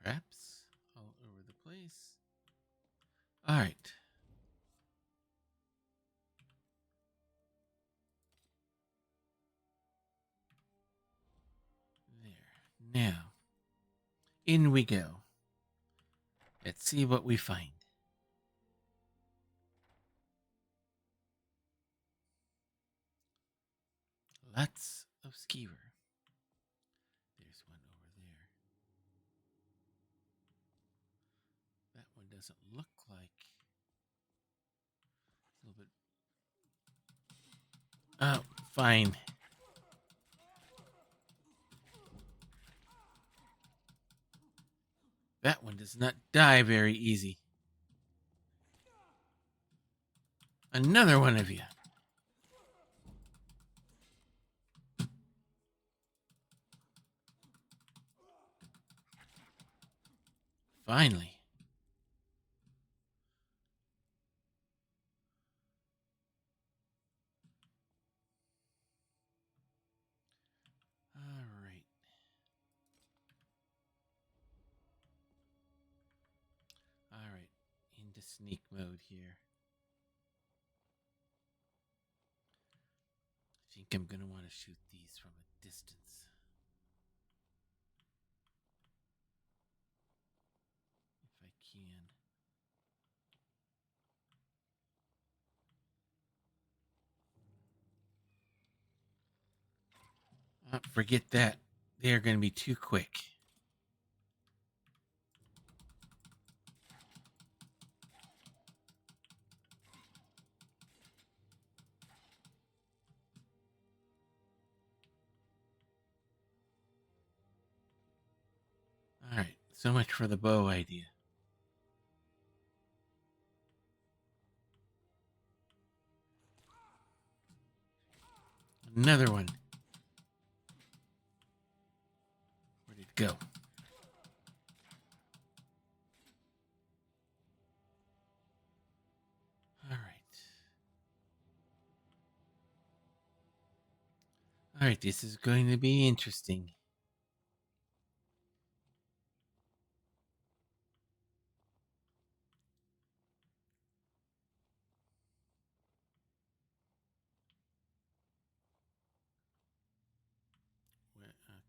Traps all over the place. All right. There. Now, in we go. Let's see what we find. Lots of skeever. There's one over there. That one doesn't look like. A little bit. Oh, fine. That one does not die very easy. Another one of you. Finally. All right. All right. Into sneak mode here. I think I'm going to want to shoot these from a distance. If I can. Forget that. They're going to be too quick. So much for the bow idea. Another one. Where did it go? All right. All right, this is going to be interesting.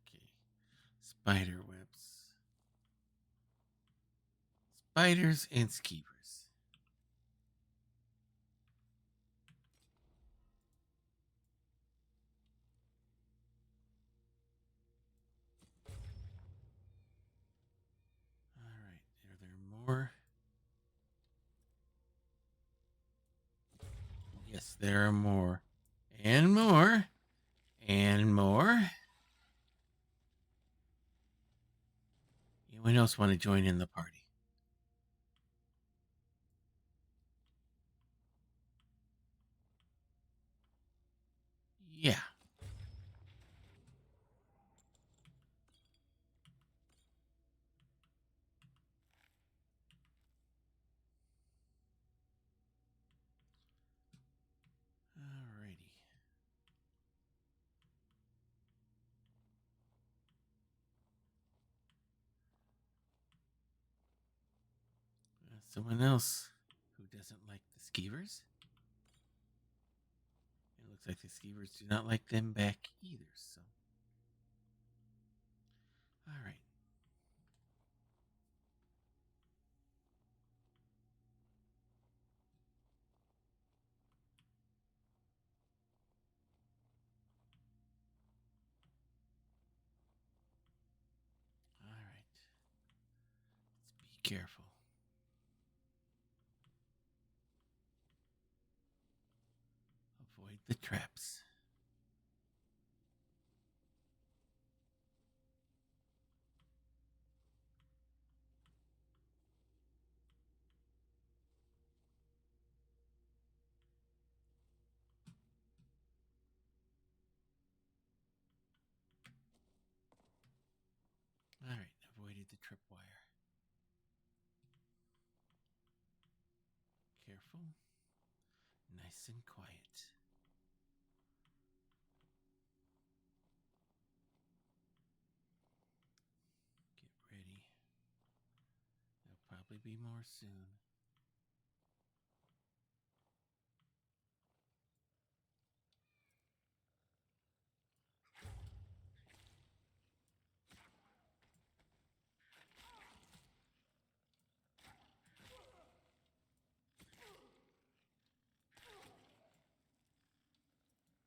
Okay. Spider webs. Spiders and skeevers. All right. Are there more? Yes, there are more. And more. And more. Anyone else want to join in the party? Yeah. Alrighty. Someone else who doesn't like the skeevers. It looks like the skeevers do not like them back either, so. Alright. Alright. Let's be careful. Avoid the traps. Alright, avoided the tripwire. Careful. Nice and quiet. Get ready. There'll probably be more soon.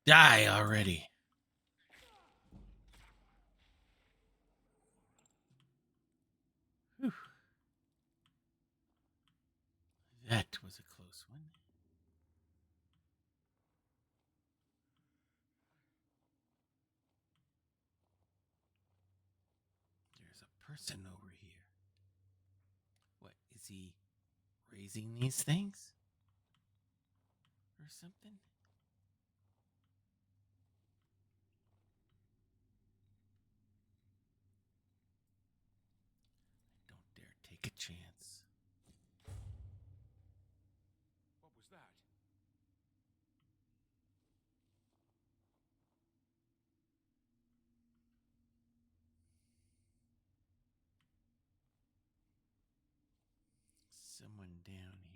Die already. Whew. That was a close one. There's a person over here. What, is he raising these things? Or something? Don't dare take a chance. What was that? Someone down here.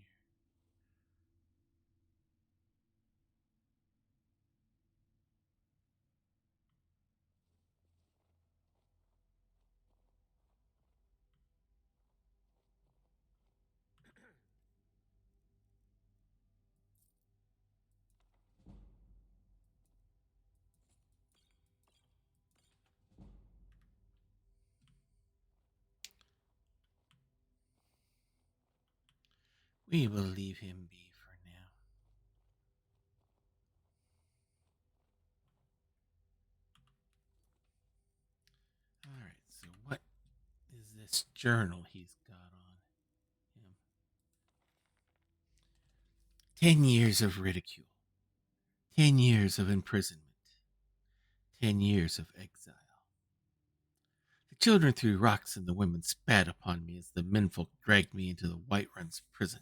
We will leave him be for now. Alright, so what is this journal he's got on him. 10 years of ridicule. 10 years of imprisonment. 10 years of exile. The children threw rocks and the women spat upon me as the menfolk dragged me into the Whiterun's prison.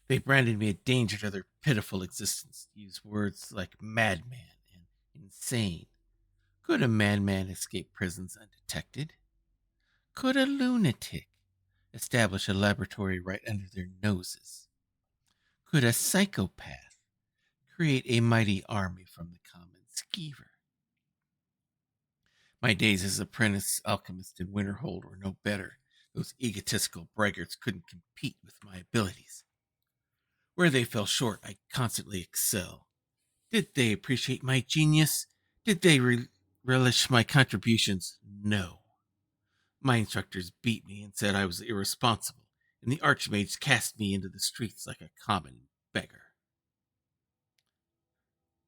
They branded me a danger to their pitiful existence, used words like madman and insane. Could a madman escape prisons undetected? Could a lunatic establish a laboratory right under their noses? Could a psychopath create a mighty army from the common skeever? My days as apprentice alchemist in Winterhold were no better. Those egotistical braggarts couldn't compete with my abilities. Where they fell short, I constantly excel. Did they appreciate my genius? Did they relish my contributions? No. My instructors beat me and said I was irresponsible, and the archmages cast me into the streets like a common beggar.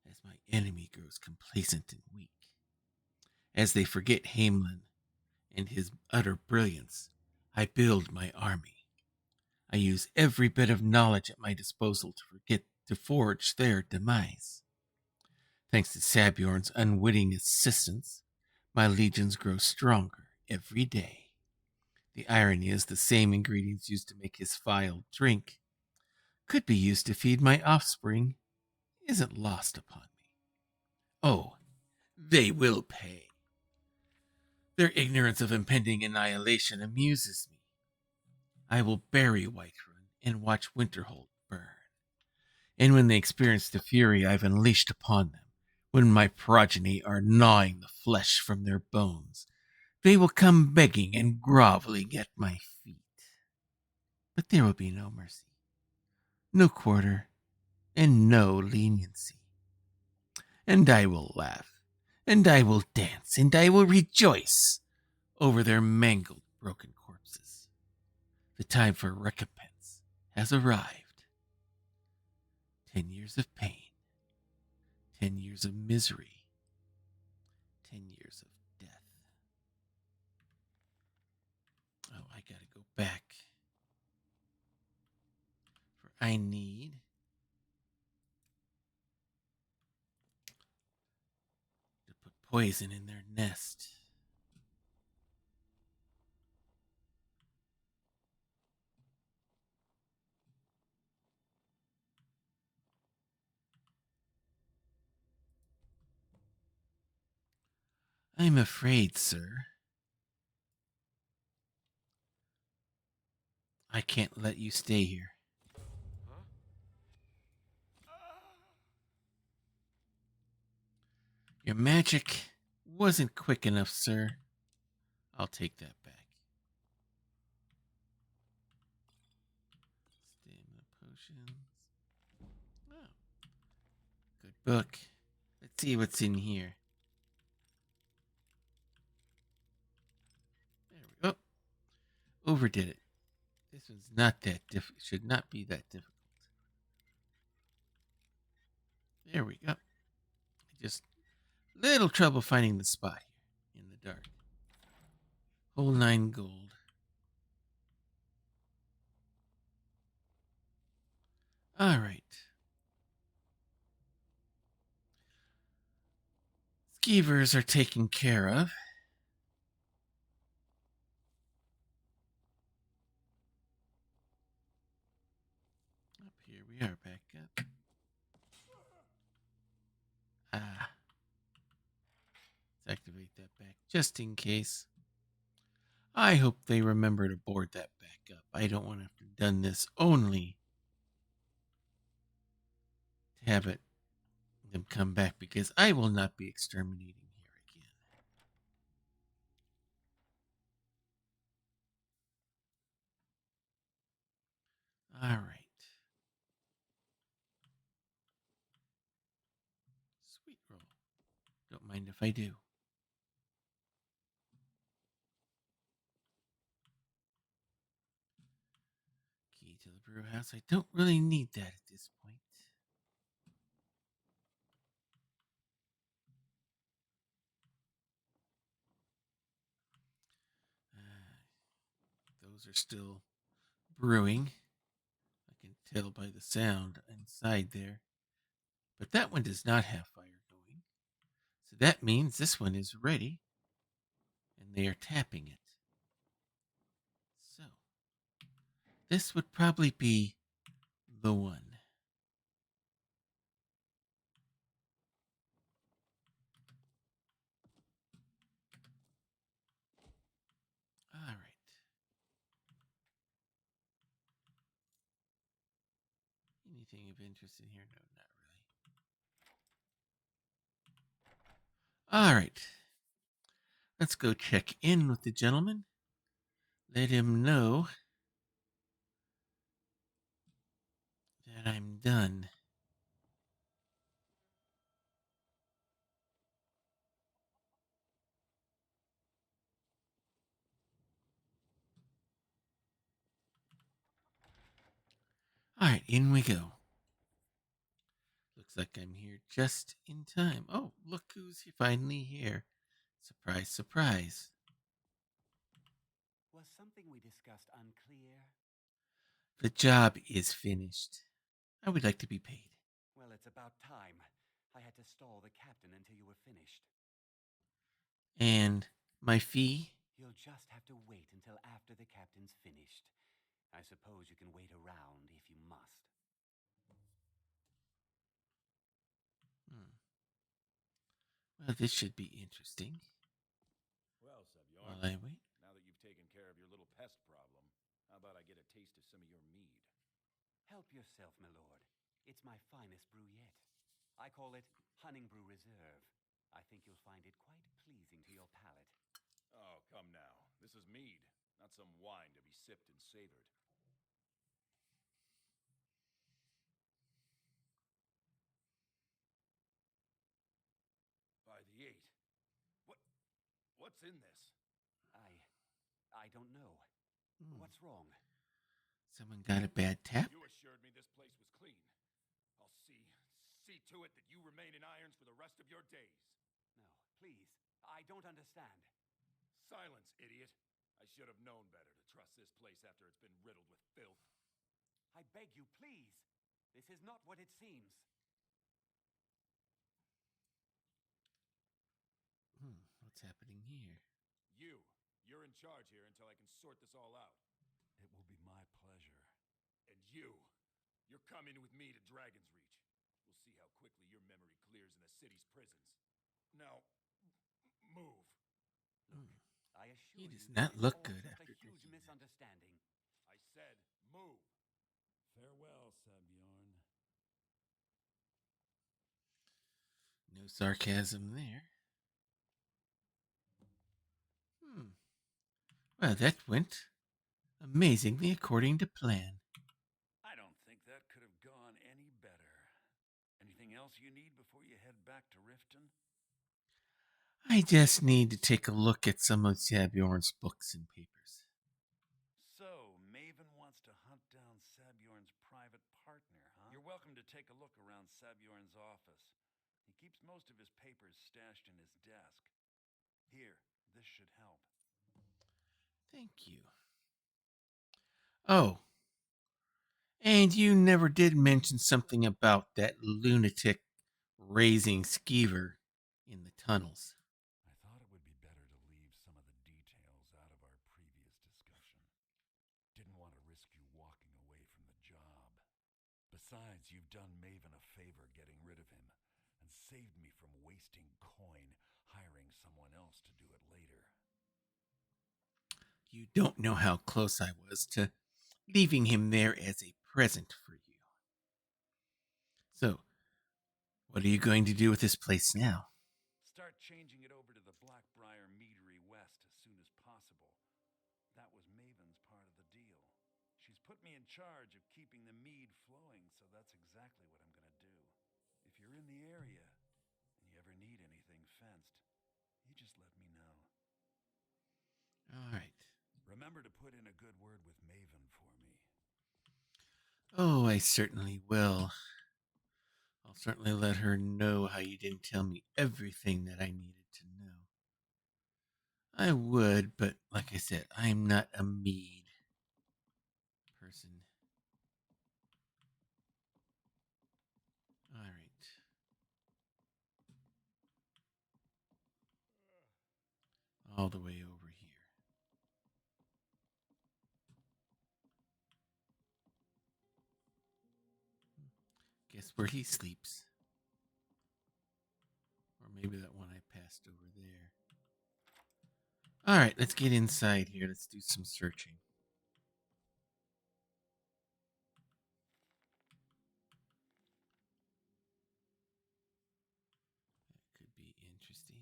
As my enemy grows complacent and weak, as they forget Hamelin and his utter brilliance, I build my army. I use every bit of knowledge at my disposal to forge their demise. Thanks to Sabjorn's unwitting assistance, my legions grow stronger every day. The irony is the same ingredients used to make his vile drink could be used to feed my offspring isn't lost upon me. Oh, they will pay. Their ignorance of impending annihilation amuses me. I will bury Whiterun and watch Winterhold burn. And when they experience the fury I've unleashed upon them, when my progeny are gnawing the flesh from their bones, they will come begging and groveling at my feet. But there will be no mercy, no quarter, and no leniency. And I will laugh, and I will dance, and I will rejoice over their mangled, broken corpses. The time for recompense has arrived. 10 years of pain, 10 years of misery, 10 years of death. Oh, I gotta go back. For I need to put poison in their nest. I'm afraid, sir, I can't let you stay here. Your magic wasn't quick enough, sir. I'll take that back. Stamina potions. Oh, good book. Let's see what's in here. There we go. Overdid it. This one's not that should not be that difficult. There we go. Just little trouble finding the spot here in the dark. Whole 9 gold. All right. Skeevers are taken care of. Up here we are back up. Ah. Let's activate that back just in case. I hope they remember to board that back up. I don't want to have to done this only to have them come back because I will not be exterminating here again. All right. Sweet roll. Don't mind if I do. Key to the brew house. I don't really need that at this point. Those are still brewing. I can tell by the sound inside there. But that one does not have fire going. So that means this one is ready. And they are tapping it. So this would probably be the one. All right. Anything of interest in here? No, not really. All right. Let's go check in with the gentleman. Let him know that I'm done. All right, in we go. Looks like I'm here just in time. Oh, look who's finally here. Surprise, surprise. Was something we discussed unclear? The job is finished. I would like to be paid. Well, it's about time. I had to stall the captain until you were finished. And my fee? You'll just have to wait until after the captain's finished. I suppose you can wait around if you must. Well, this should be interesting. Well, Sebjorn, While I wait. now that you've taken care of your little pest problem, how about I get a taste of some of your mead? Help yourself, my lord. It's my finest brew yet. I call it Hunning Brew Reserve. I think you'll find it quite pleasing to your palate. Oh, come now. This is mead, not some wine to be sipped and savored. By the eight. What's in this? I don't know. What's wrong? Someone got a bad tap? You assured me this place was clean. I'll see to it that you remain in irons for the rest of your days. No, please. I don't understand. Silence, idiot. I should have known better to trust this place after it's been riddled with filth. I beg you, please. This is not what it seems. What's happening here? You're in charge here until I can sort this all out. It will be my pleasure. And you're coming with me to Dragon's Reach. We'll see how quickly your memory clears in the city's prisons. Now, move. I assure He you, does not look this is all good just after a huge drinking that. misunderstanding. I said move. Farewell, Sebjorn. No sarcasm there. Well, that went amazingly according to plan. I don't think that could have gone any better. Anything else you need before you head back to Riften? I just need to take a look at some of Sabjorn's books and papers. So, Maven wants to hunt down Sabjorn's private partner, huh? You're welcome to take a look around Sabjorn's office. He keeps most of his papers stashed in his desk. Here, this should help. Thank you. Oh, and you never did mention something about that lunatic raising skeever in the tunnels. I thought it would be better to leave some of the details out of our previous discussion. Didn't want to risk you walking away from the job. Besides, you've done Maven a favor getting rid of him, and saved me from wasting coin hiring someone else to do it later. You don't know how close I was to leaving him there as a present for you. So, what are you going to do with this place now? Start changing it over to the Blackbriar Meadery West as soon as possible. That was Maven's part of the deal. She's put me in charge of keeping the mead flowing, so that's exactly what I'm going to do. If you're in the area and you ever need anything fenced, you just let me know. All right. Remember to put in a good word with Maven for me. Oh, I certainly will. I'll certainly let her know how you didn't tell me everything that I needed to know. I would, but like I said, I'm not a mead. all the way over here. Guess where he sleeps. Or maybe that one I passed over there. All right, let's get inside here. Let's do some searching. That could be interesting.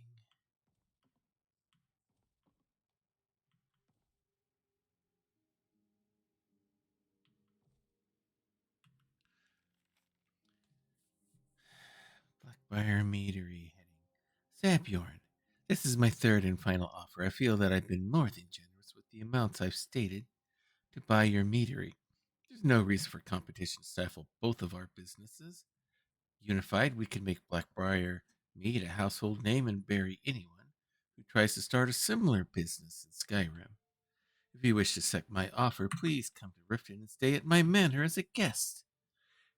Blackbriar Meadery heading. Sapyorn, this is my third and final offer. I feel that I've been more than generous with the amounts I've stated to buy your meadery. There's no reason for competition to stifle both of our businesses. Unified, we can make Blackbriar Mead a household name and bury anyone who tries to start a similar business in Skyrim. If you wish to accept my offer, please come to Riften and stay at my manor as a guest.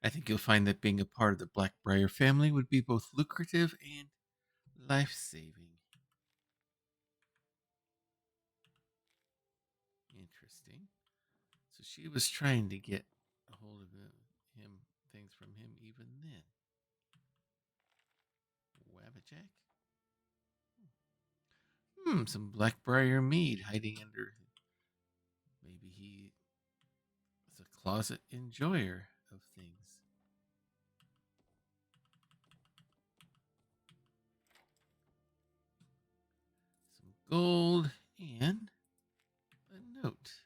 I think you'll find that being a part of the Blackbriar family would be both lucrative and life-saving. Interesting. So she was trying to get a hold of him things from him even then. Wabbajack? Some Blackbriar mead hiding under. Maybe he is a closet enjoyer of things. Some gold and a note.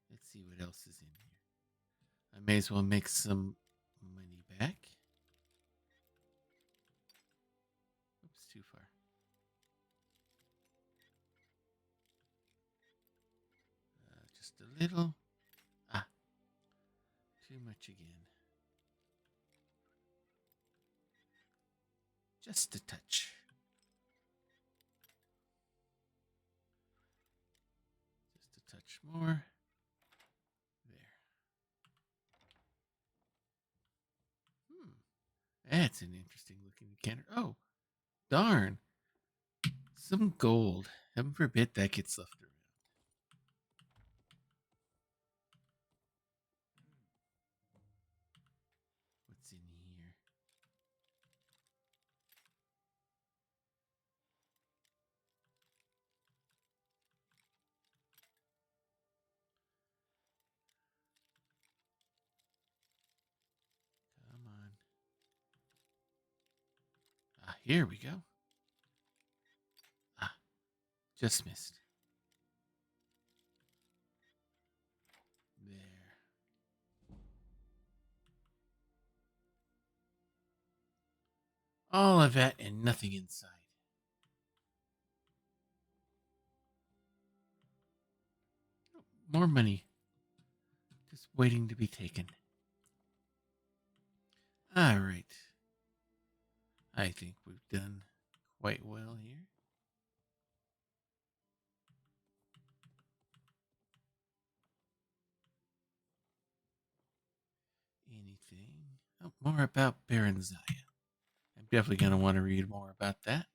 Let's see what else is in here. I may as well make some money back. Oops, too far. Just a little. Ah, too much again. Just a touch. Just a touch more. There. That's an interesting looking decanter. Oh, darn. Some gold. Heaven forbid that gets left around. What's in here? Come on. Ah, here we go. Ah, just missed. There. All of that and nothing inside. More money. Just waiting to be taken. All right. I think we've done quite well here. Anything? Oh, more about Barenzaih. I'm definitely going to want to read more about that.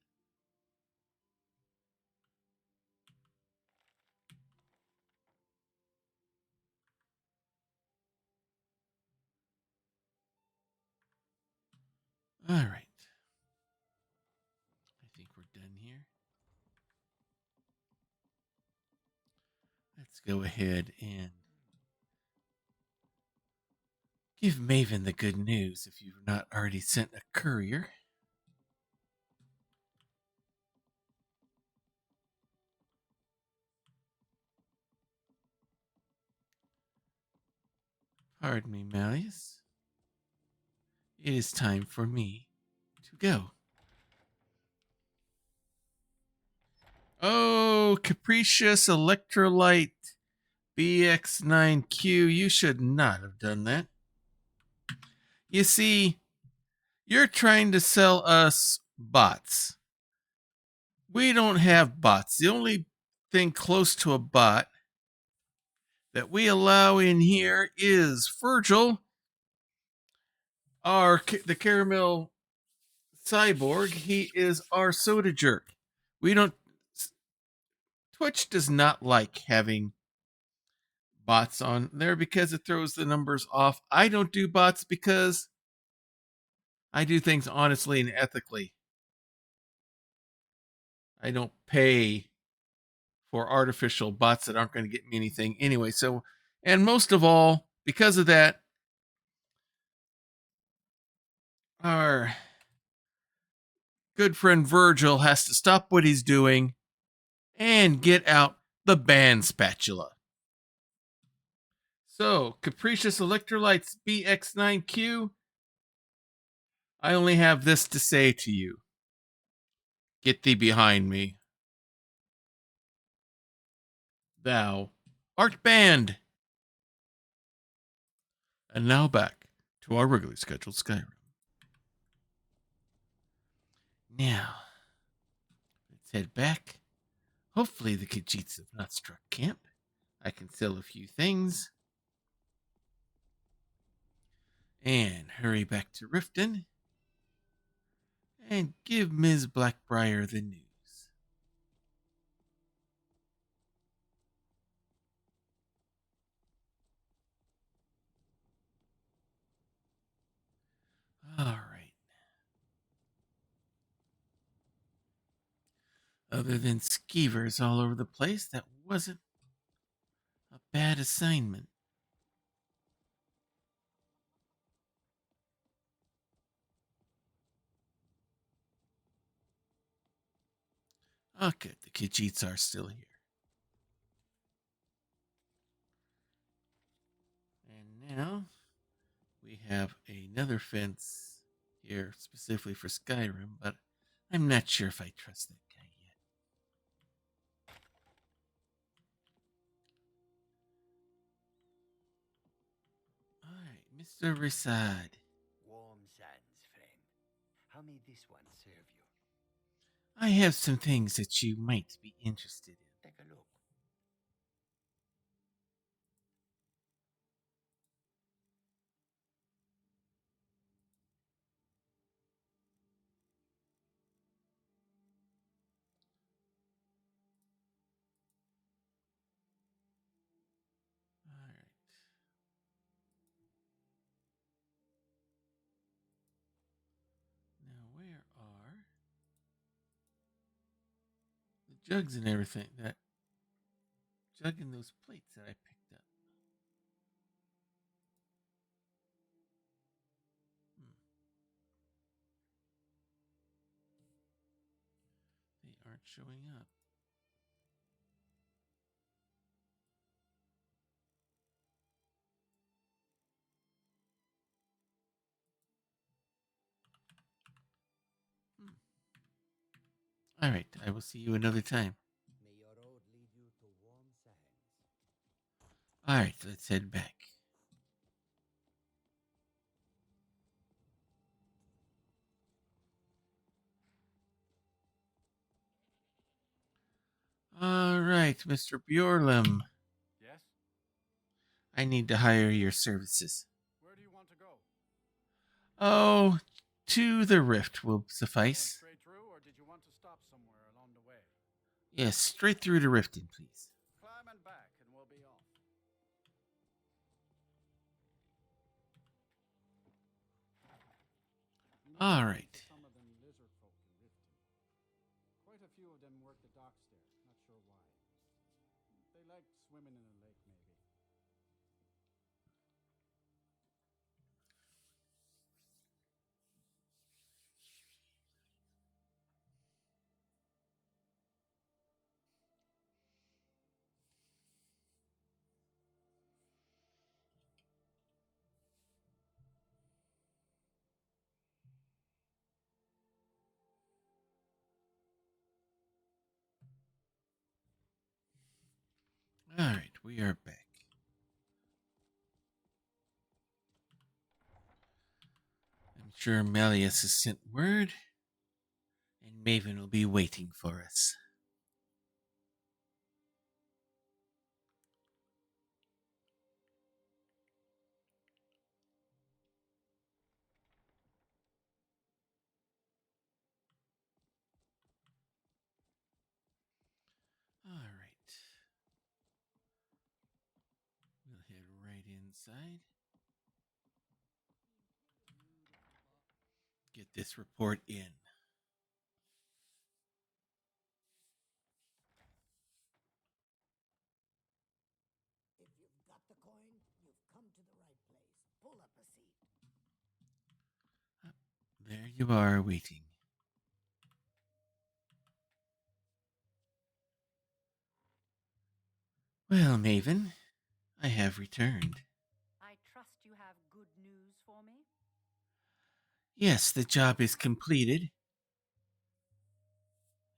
All right. I think we're done here. Let's go ahead and give Maven the good news if you've not already sent a courier. Pardon me, Malleus. It is time for me to go. Oh, capricious electrolyte BX9Q, you should not have done that. You see, you're trying to sell us bots. We don't have bots. The only thing close to a bot that we allow in here is Virgil, the caramel Cyborg. He is our soda jerk. We don't. Twitch does not like having bots on there because it throws the numbers off. I don't do bots because I do things honestly and ethically. I don't pay for artificial bots that aren't going to get me anything anyway. So, and most of all, because of that, our good friend Virgil has to stop what he's doing and get out the band spatula. So, Capricious Electrolytes BX9Q, I only have this to say to you. Get thee behind me. Thou art banned. And now back to our regularly scheduled Skyrim. Now, let's head back. Hopefully the Khajiits have not struck camp. I can sell a few things. And hurry back to Riften. And give Ms. Blackbriar the news. All right. Other than skeevers all over the place, that wasn't a bad assignment. Oh, good. The Khajiits are still here. And now we have another fence here specifically for Skyrim, but I'm not sure if I trust that guy yet. All right, Mr. Rasad. Warm sands, friend. How may this one serve you? I have some things that you might be interested in. Take a look. All right. Now, where are the jugs and everything? That jug and those plates that I picked up. They aren't showing up. All right, I will see you another time. May your road lead you to warm sands. All right, let's head back. All right, Mr. Bjorlum. Yes? I need to hire your services. Where do you want to go? Oh, to the rift will Going suffice. straight through, or did you want to stop somewhere along the way? Yes, straight through to Riften, please. Climb and back, and we'll be off. All right. Some of them lizard folk in Riften. Quite a few of them work the docks there. Not sure why. They like swimming in the lake, maybe. All right, we are back. I'm sure Malleus has sent word, and Maven will be waiting for us. right inside. Get this report in. If you've got the coin, you've come to the right place. Pull up a seat. There you are, waiting. Well, Maven, I have returned. I trust you have good news for me? Yes, the job is completed.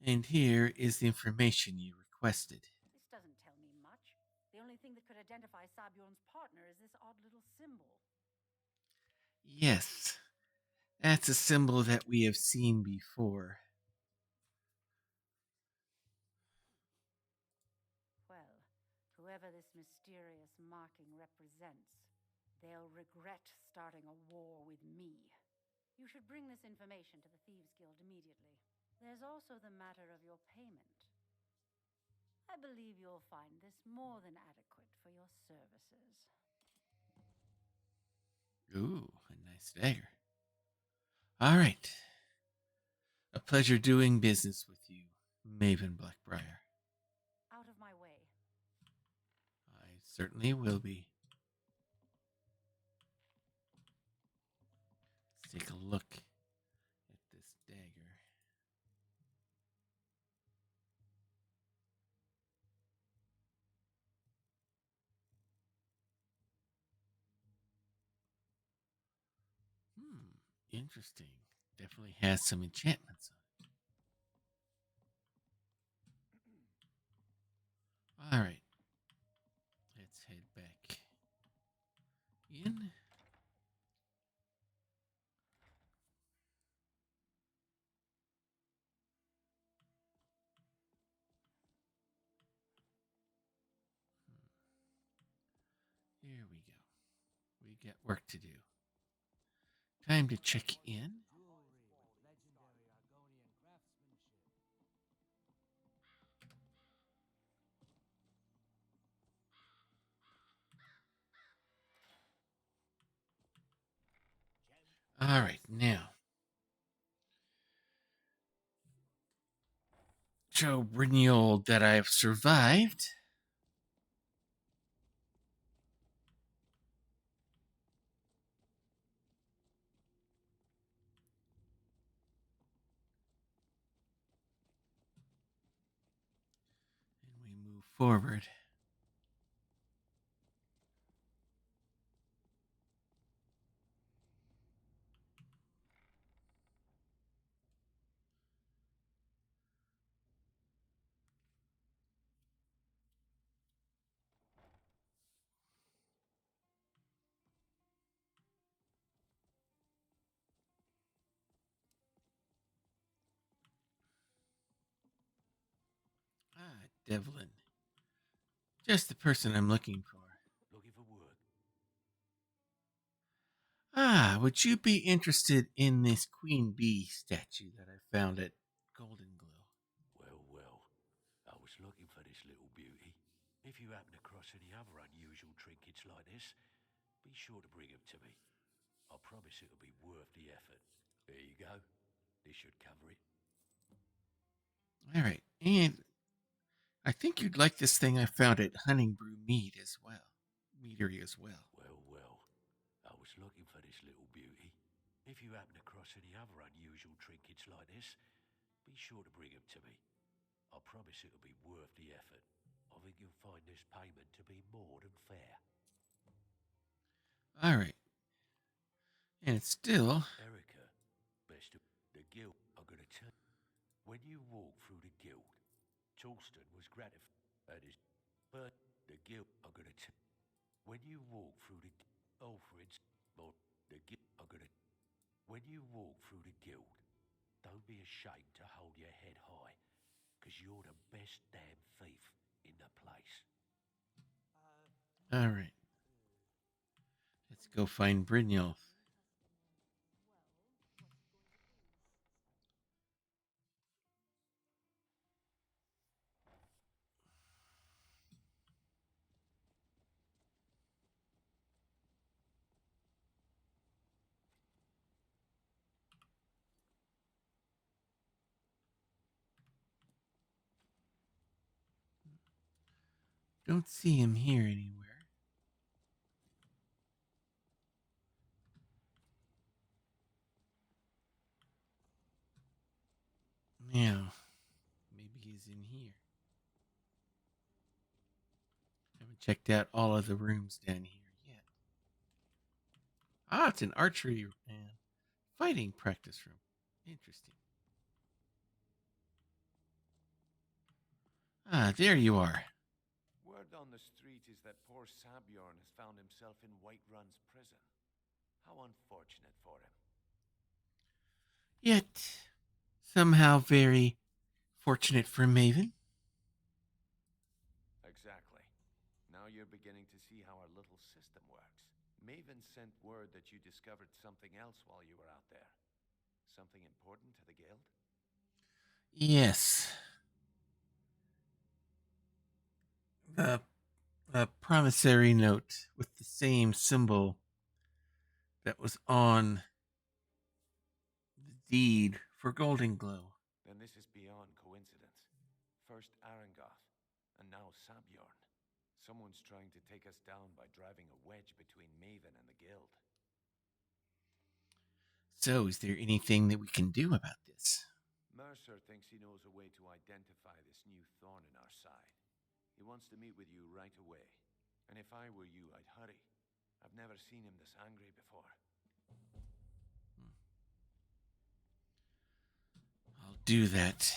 And here is the information you requested. This doesn't tell me much. The only thing that could identify Sabion's partner is this odd little symbol. Yes, that's a symbol that we have seen before. Well, whoever this mysterious marking represents, they'll regret starting a war with me. You should bring this information to the Thieves Guild immediately. There's also the matter of your payment. I believe you'll find this more than adequate for your services. Ooh, a nice dagger. All right. A pleasure doing business with you, Maven Blackbriar. Out of my way. I certainly will be. Let's take a look at this dagger. Interesting. Definitely has some enchantments on it. All right. Let's head back in. Here we go. We got work to do. Time to check in. All right, now. Show Brignold that I've survived. And we move forward. Ah, Devlin. Just the person I'm looking for. Looking for work? Ah, would you be interested in this Queen Bee statue that I found at Golden Glow? Well, well. I was looking for this little beauty. If you happen across any other unusual trinkets like this, be sure to bring them to me. I promise it'll be worth the effort. There you go. This should cover it. All right, and I think you'd like this thing I found at Honningbrew Mead as well. Meadery as well. Well, well. I was looking for this little beauty. If you happen across any other unusual trinkets like this, be sure to bring them to me. I promise it'll be worth the effort. I think you'll find this payment to be more than fair. All right. And it's still... Erica, best of the guild, I'm gonna tell you. When you walk through the guild, Torsten was gratified at his... But the guild, I'm gonna tell you. When you walk through the... Oh, for instance, the guild, I'm gonna... When you walk through the guild, don't be ashamed to hold your head high, because you're the best damn thief in the place. All right. Let's go find Brynjolf. Don't see him here anywhere. Now, maybe he's in here. Haven't checked out all of the rooms down here yet. Ah, it's an archery and fighting practice room. Interesting. Ah, there you are. Word on the street is that poor Sabjorn has found himself in Whiterun's prison. How unfortunate for him. Yet, somehow very fortunate for Maven. Exactly. Now you're beginning to see how our little system works. Maven sent word that you discovered something else while you were out there. Something important to the guild? Yes. A promissory note with the same symbol that was on the deed for Golden Glow. Then this is beyond coincidence. First Arengoth, and now Sabjorn. Someone's trying to take us down by driving a wedge between Maven and the guild. So, is there anything that we can do about this? Mercer thinks he knows a way to identify this new thorn in our side. He wants to meet with you right away. And if I were you, I'd hurry. I've never seen him this angry before. I'll do that.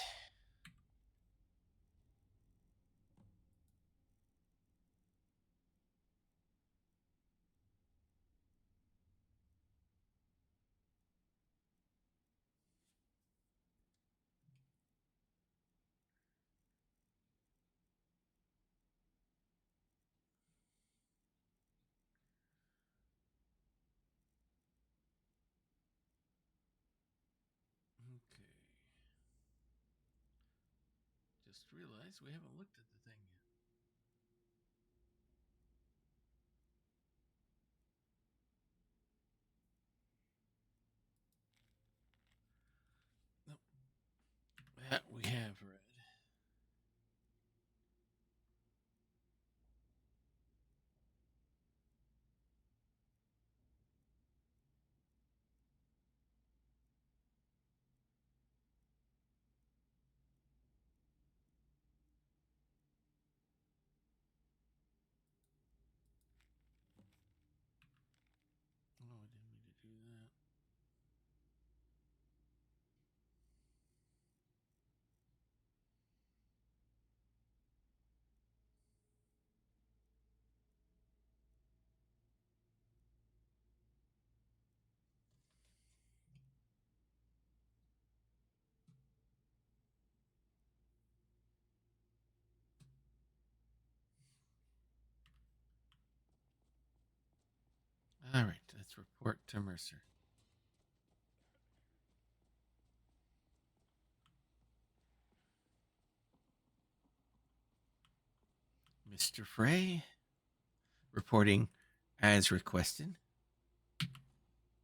Okay. Just realized we haven't looked at the thing yet. Nope. That we have read. Oh, I didn't mean to do that. All right, let's report to Mercer. Mr. Frey, reporting as requested.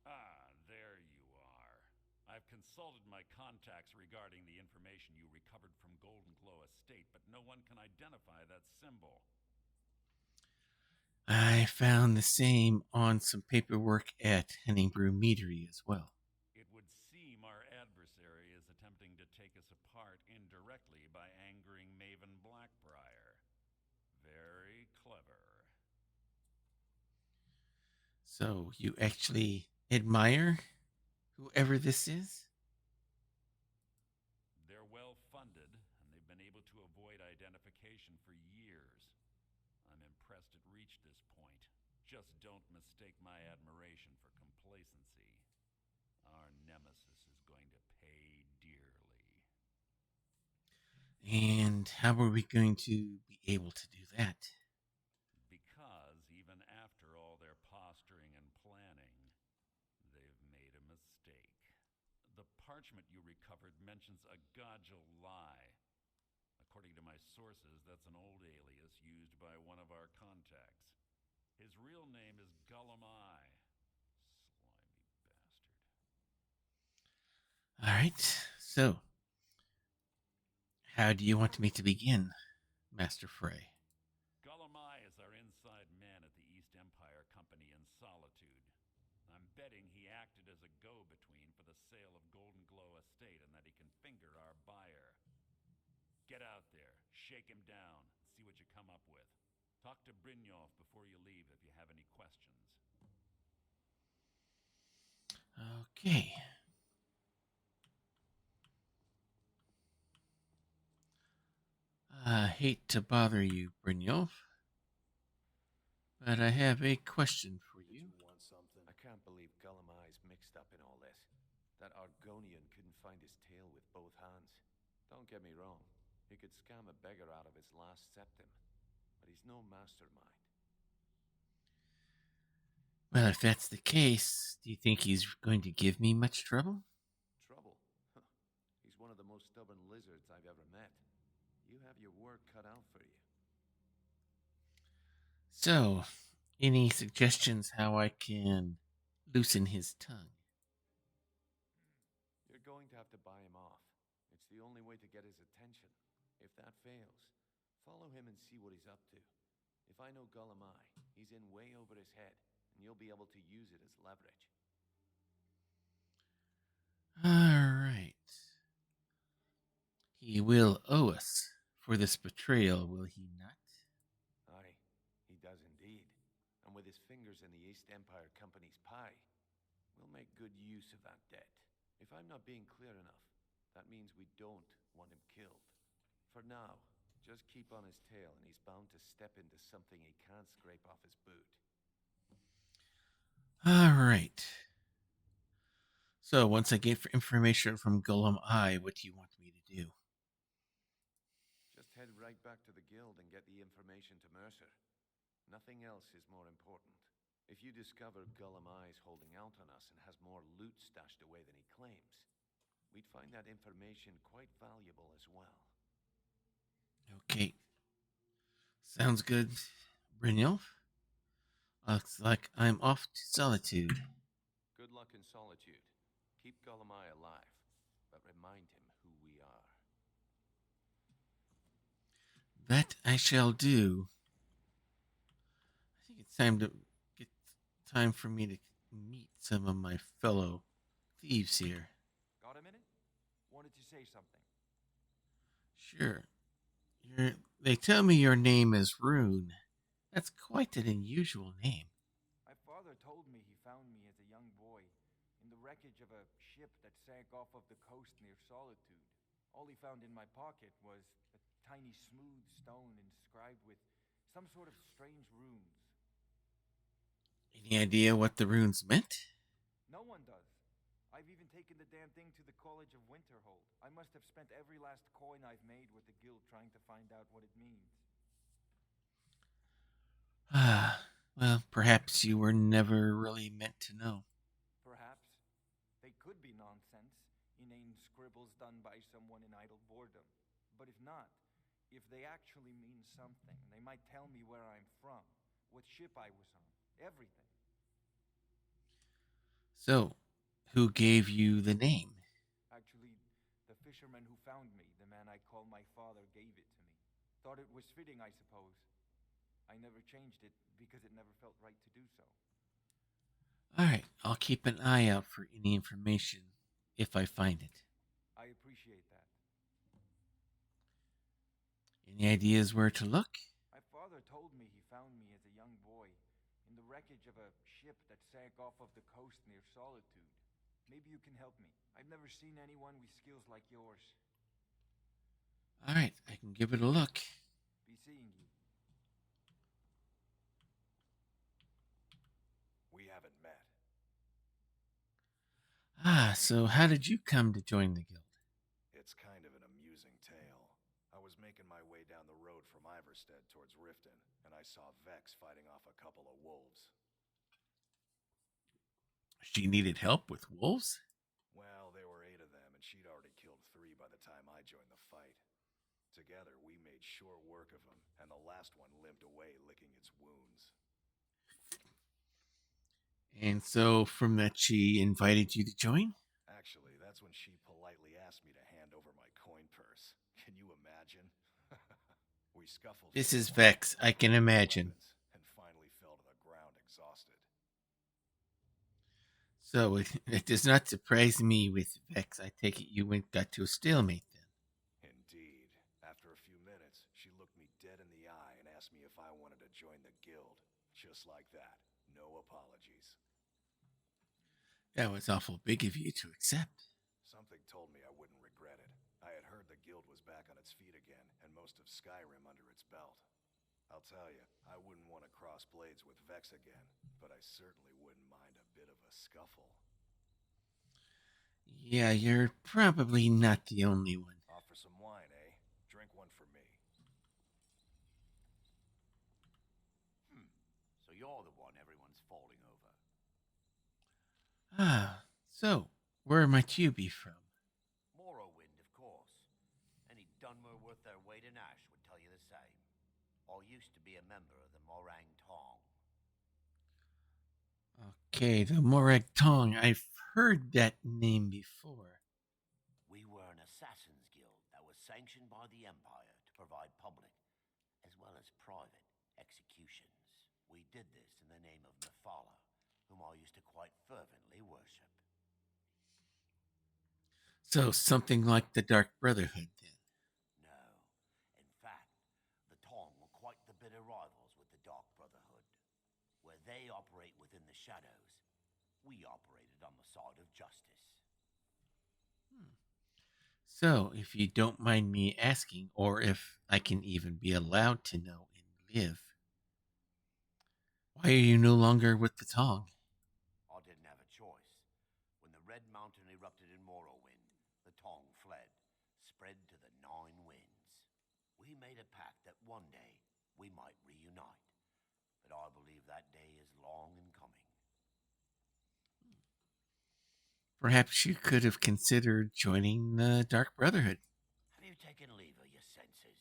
Ah, there you are. I've consulted my contacts regarding the information you recovered from Golden Glow Estate, but no one can identify that symbol. I found the same on some paperwork at Honningbrew Meadery as well. It would seem our adversary is attempting to take us apart indirectly by angering Maven Blackbriar. Very clever. So, you actually admire whoever this is? They're well funded, and they've been able to avoid identification for years. I'm impressed it reached this point. Just don't mistake my admiration for complacency. Our nemesis is going to pay dearly. And how are we going to be able to do that? Because even after all their posturing and planning, they've made a mistake. The parchment you recovered mentions a Godjal lie. According to my sources, that's an old alias used by one of our contacts. His real name is Gullum-Eye. Slimy bastard. All right, so how do you want me to begin, Master Frey? acted as a go-between for the sale of Golden Glow Estate and that he can finger our buyer. Get out there, shake him down, see what you come up with. Talk to Brynjolf before you leave if you have any questions. Okay. I hate to bother you, Brynjolf, but I have a question for you. I can't believe Gullumai's mixed up in all this. That Argonian couldn't find his tail with both hands. Don't get me wrong, he could scam a beggar out of his last septim, but he's no mastermind. Well, if that's the case, do you think he's going to give me much trouble? Trouble? He's one of the most stubborn lizards I've ever met. You have your work cut out for you. So, any suggestions how I can loosen his tongue? You're going to have to buy him off. It's the only way to get his attention. If that fails, follow him and see what he's up to. If I know Gullumai, he's in way over his head, and you'll be able to use it as leverage. Alright. He will owe us for this betrayal, will he not? Aye, he does indeed. And with his fingers in the East Empire Company's pie, we'll make good use of that debt. If I'm not being clear enough, that means we don't want him killed. For now, just keep on his tail and he's bound to step into something he can't scrape off his boot. Alright. So, once I get information from Gullumai, what do you want me to do? Just head right back to the guild and get the information to Mercer. Nothing else is more important. If you discover Gullumai's holding out on us and has more loot stashed away than he claims, we'd find that information quite valuable as well. Okay. Sounds good, Brynjolf. Looks like I'm off to Solitude. Good luck in Solitude. Keep Gullumai alive, but remind him who we are. That I shall do. I think it's time for me to meet some of my fellow thieves here. Got a minute? Wanted to say something. Sure. They tell me your name is Rune. That's quite an unusual name. My father told me he found me as a young boy in the wreckage of a ship that sank off of the coast near Solitude. All he found in my pocket was a tiny smooth stone inscribed with some sort of strange runes. Any idea what the runes meant? No one does. I've even taken the damn thing to the College of Winterhold. I must have spent every last coin I've made with the guild trying to find out what it means. Well, perhaps you were never really meant to know. Perhaps. They could be nonsense, inane scribbles done by someone in idle boredom. But if not, if they actually mean something, they might tell me where I'm from, what ship I was on, everything. So, who gave you the name? Actually, the fisherman who found me, the man I call my father, gave it to me. Thought it was fitting, I suppose. I never changed it because it never felt right to do so. Alright, I'll keep an eye out for any information if I find it. I appreciate that. Any ideas where to look? My father told me he found me as a young boy in the wreckage of a ship that sank off of the coast near Solitude. Maybe you can help me. I've never seen anyone with skills like yours. Alright, I can give it a look. Be seeing you. We haven't met. So how did you come to join the guild? It's kind of an amusing tale. I was making my way down the road from Iverstead towards Riften, and I saw Vex fighting off a couple of wolves. She needed help with wolves? Well, there were 8 of them, and she'd already killed 3 by the time I joined the fight. Together, we made short work of them, and the last one limped away licking its wounds. And so from that she invited you to join? Actually, that's when she politely asked me to hand over my coin purse. Can you imagine? We scuffled. This is Vex, I can imagine. And finally fell to the ground exhausted. So it does not surprise me with Vex. I take it you got to a stalemate then. Indeed. After a few minutes, she looked me dead in the eye and asked me if I wanted to join the guild. Just like that. No apologies. That was awful big of you to accept. Something told me I wouldn't regret it. I had heard the guild was back on its feet again, and most of Skyrim under its belt. I'll tell you, I wouldn't want to cross blades with Vex again, but I certainly wouldn't mind a bit of a scuffle. Yeah, you're probably not the only one. Offer some wine, eh? Drink one for me. So you're the one everyone's falling over. Ah, so where might you be from? Morrowind, of course. Any Dunmer worth their weight in ash would tell you the same. I used to be a member of the Morang Tong. Okay, the Morag Tong. I've heard that name before. We were an assassins guild that was sanctioned by the Empire to provide public, as well as private, executions. We did this in the name of Mephala, whom I used to quite fervently worship. So something like the Dark Brotherhood, then. No. In fact, the Tong were quite the bitter rivals with the Dark Brotherhood. Where they operate within the shadows, we operated on the side of justice. So, if you don't mind me asking, or if I can even be allowed to know and live, why are you no longer with the Tong? I didn't have a choice. When the Red Mountain erupted in Morrowind, the Tong fled, spread to the Nine Winds. We made a pact that one day we might reunite, but I believe that day is long in coming. Perhaps you could have considered joining the Dark Brotherhood. Have you taken leave of your senses?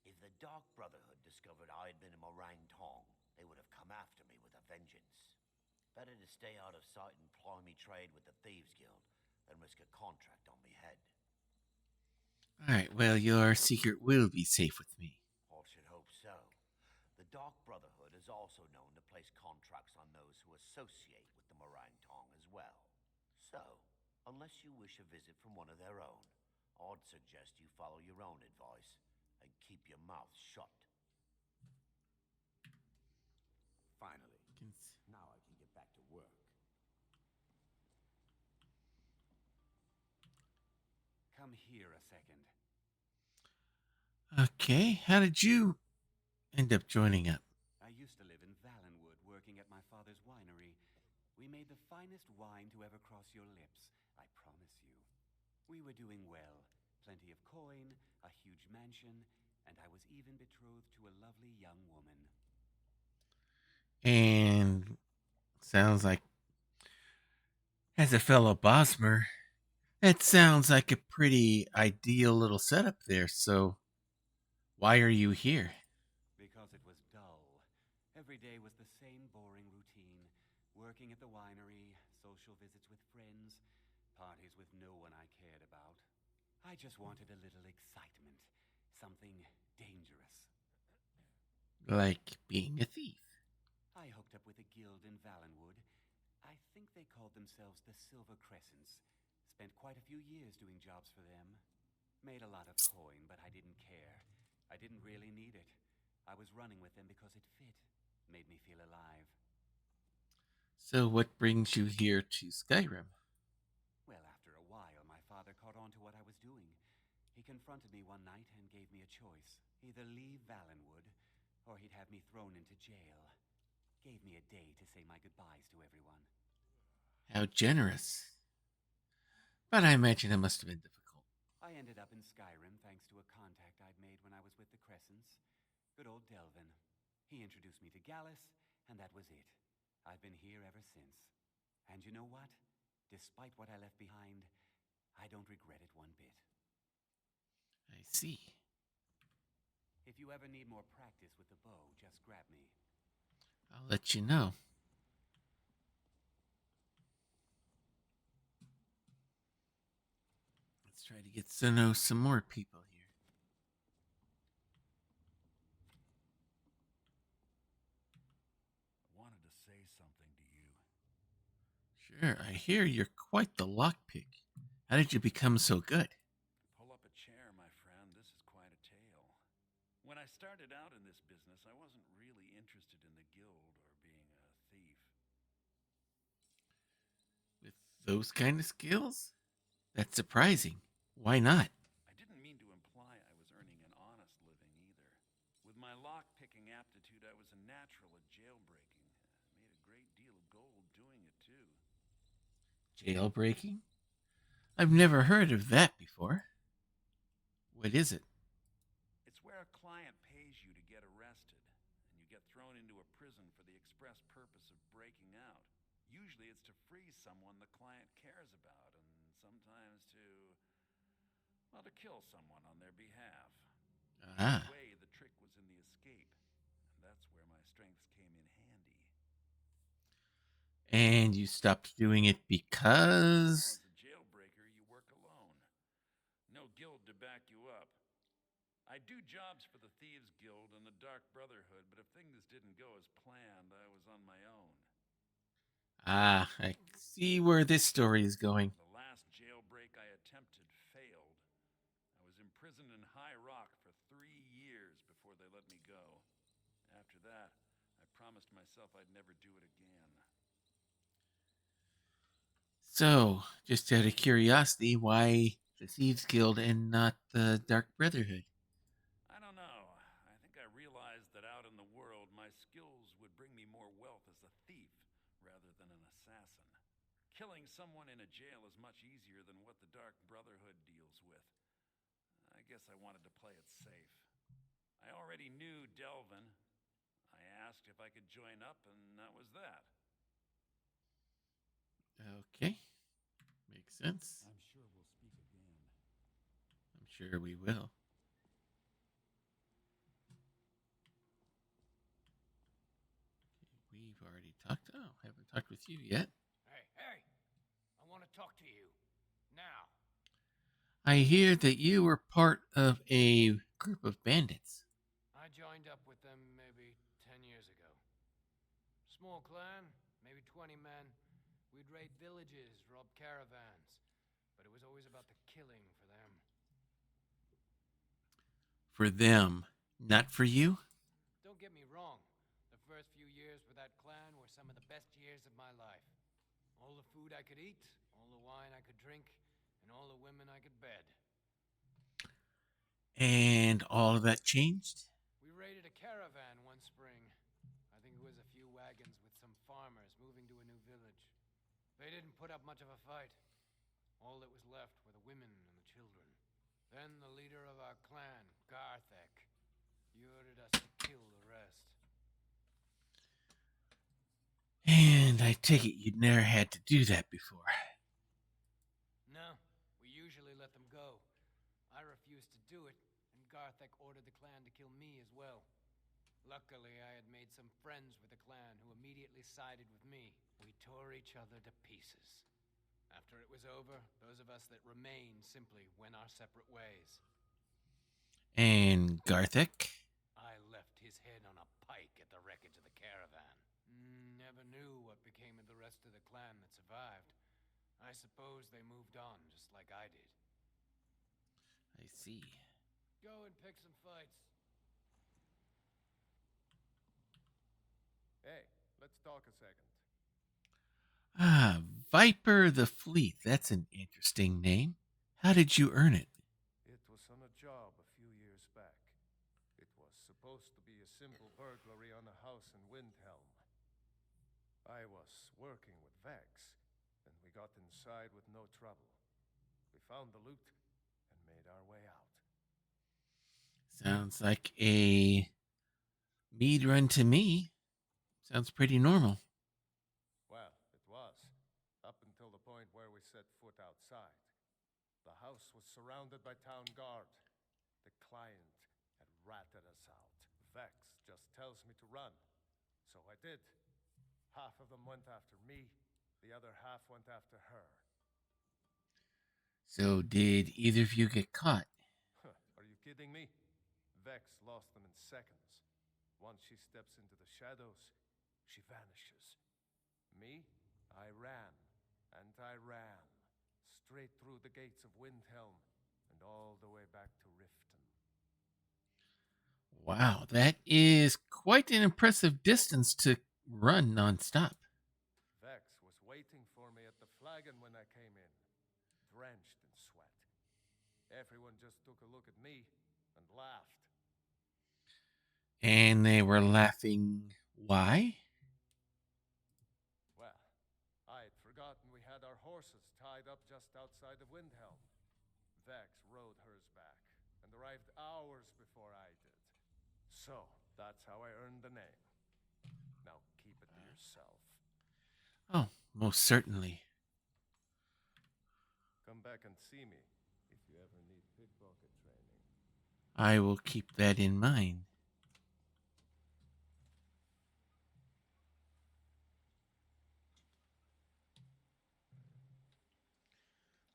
If the Dark Brotherhood discovered I had been a Morang Tong, they would have come after me with a vengeance. Better to stay out of sight and ply me trade with the Thieves Guild than risk a contract on me head. Alright, well, your secret will be safe with me. I should hope so. The Dark Brotherhood is also known to place contracts on those who associate with the Morang Tong as well. So, unless you wish a visit from one of their own, I'd suggest you follow your own advice and keep your mouth shut. Finally. Now I can get back to work. Come here a second. Okay, how did you end up joining up? I used to live in Valenwood, working at my father's winery. We made the finest wine to ever cross your lips, I promise you. We were doing well. Plenty of coin, a huge mansion, and I was even betrothed to a lovely young woman. And sounds like, as a fellow Bosmer, that sounds like a pretty ideal little setup there. So, why are you here? Because it was dull. Every day was the same boring routine. Working at the winery, social visits with friends, parties with no one I cared about. I just wanted a little excitement. Something dangerous. Like being a thief. I hooked up with a guild in Valenwood. I think they called themselves the Silver Crescents. Spent quite a few years doing jobs for them. Made a lot of coin, but I didn't care. I didn't really need it. I was running with them because it fit. Made me feel alive. So, what brings you here to Skyrim? Well, after a while, my father caught on to what I was doing. He confronted me one night and gave me a choice. Either leave Valenwood, or he'd have me thrown into jail. Gave me a day to say my goodbyes to everyone. How generous. But I imagine it must have been difficult. I ended up in Skyrim thanks to a contact I'd made when I was with the Crescents. Good old Delvin. He introduced me to Gallus, and that was it. I've been here ever since. And you know what? Despite what I left behind, I don't regret it one bit. I see. If you ever need more practice with the bow, just grab me. I'll let you know. Let's try to get to know some more people here. I wanted to say something to you. Sure, I hear you're quite the lockpick. How did you become so good? Pull up a chair, my friend. This is quite a tale. When I started out in this business, I wasn't really interested in the guild or being a thief. With those kind of skills? That's surprising. Why not? I didn't mean to imply I was earning an honest living either. With my lock-picking aptitude, I was a natural at jailbreaking. I made a great deal of gold doing it, too. Jailbreaking? I've never heard of that before. What is it? It's where a client pays you to get arrested, and you get thrown into a prison for the express purpose of breaking out. Usually it's to free someone the client cares about, and sometimes to kill someone on their behalf. Ah. Either way, the trick was in the escape, and that's where my strengths came in handy. And you stopped doing it because? As a jailbreaker, you work alone. No guild to back you up. I do jobs for the Thieves Guild and the Dark Brotherhood, but if things didn't go as planned, I was on my own. Ah, I see where this story is going. The last jailbreak I attempted failed. I was imprisoned in High Rock for 3 years before they let me go. After that, I promised myself I'd never do it again. So, just out of curiosity, why the Thieves Guild and not the Dark Brotherhood? I don't know. I think I realized that out in the world, my skills would bring me more wealth as a thief rather than an assassin. Killing someone in a jail is much easier than what the Dark Brotherhood deals with. I guess I wanted to play it safe. I already knew Delvin. I asked if I could join up, and that was that. Okay. Makes sense. I'm sure we'll speak again. I'm sure we will. Okay, we've already talked. Oh, haven't talked with you yet. Hey! I want to talk to you. Now. I hear that you were part of a group of bandits. I joined up with them maybe 10 years ago. Small clan, maybe 20 men. We'd raid villages, rob caravans. But it was always about the killing for them. For them, not for you? Don't get me wrong. The first few years with that clan were some of the best years of my life. All the food I could eat, all the wine I could drink, and all the women I could bed. And all of that changed? We raided a caravan one spring. I think it was a few wagons with some farmers moving to a new village. They didn't put up much of a fight. All that was left were the women and the children. Then the leader of our clan, Garthek, he ordered us to kill the rest. And I take it you'd never had to do that before. No, we usually let them go. I refused to do it, and Garthek ordered the clan to kill me as well. Luckily, I had made some friends with the clan who immediately sided with me. We tore each other to pieces. After it was over, those of us that remained simply went our separate ways. And Garthek? I left his head on a pike at the wreckage of the caravan. Never knew what became of the rest of the clan that survived. I suppose they moved on just like I did. I see. Go and pick some fights. Hey, let's talk a second. Ah, Viper the Fleet. That's an interesting name. How did you earn it? It was on a job a few years back. It was supposed to be a simple burglary on a house in Windhelm. I was working with Vex, and we got inside with no trouble. We found the loot and made our way out. Sounds like a mead run to me. Sounds pretty normal. Well, it was, up until the point where we set foot outside. The house was surrounded by town guard. The client had ratted us out. Vex just tells me to run. So I did. Half of them went after me, the other half went after her. So did either of you get caught? Are you kidding me? Vex lost them in seconds. Once she steps into the shadows, she vanishes. Me? I ran. And I ran, straight through the gates of Windhelm, and all the way back to Riften. Wow, that is quite an impressive distance to run nonstop. Vex was waiting for me at the flagon when I came in, drenched in sweat. Everyone just took a look at me and laughed. And they were laughing. Why? Well, I had forgotten we had our horses tied up just outside of Windhelm. Vex rode hers back and arrived hours before I did. So, that's how I earned the name. Now keep it to yourself. Oh, most certainly. Come back and see me if you ever need pickpocket training. I will keep that in mind.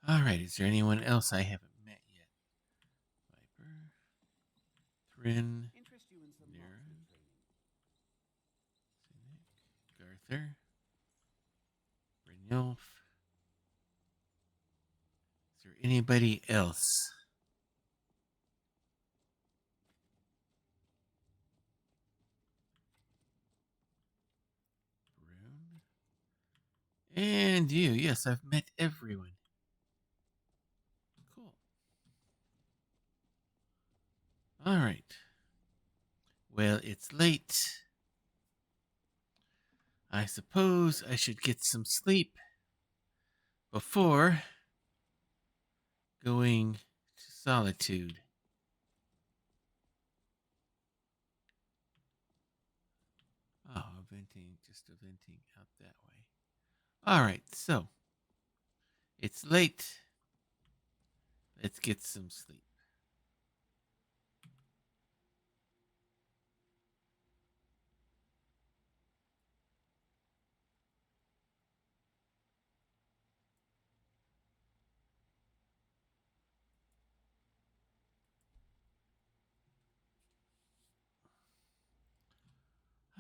All right, is there anyone else I haven't met yet? Viper, Thrin, Interest you in some Nira, marksman training. Cynic, Garther, Brynjolf. Is there anybody else? Brune? And you. Yes, I've met everyone. Cool. All right. Well, it's late. I suppose I should get some sleep before going to Solitude. Oh, just eventing out that way. All right, so it's late. Let's get some sleep.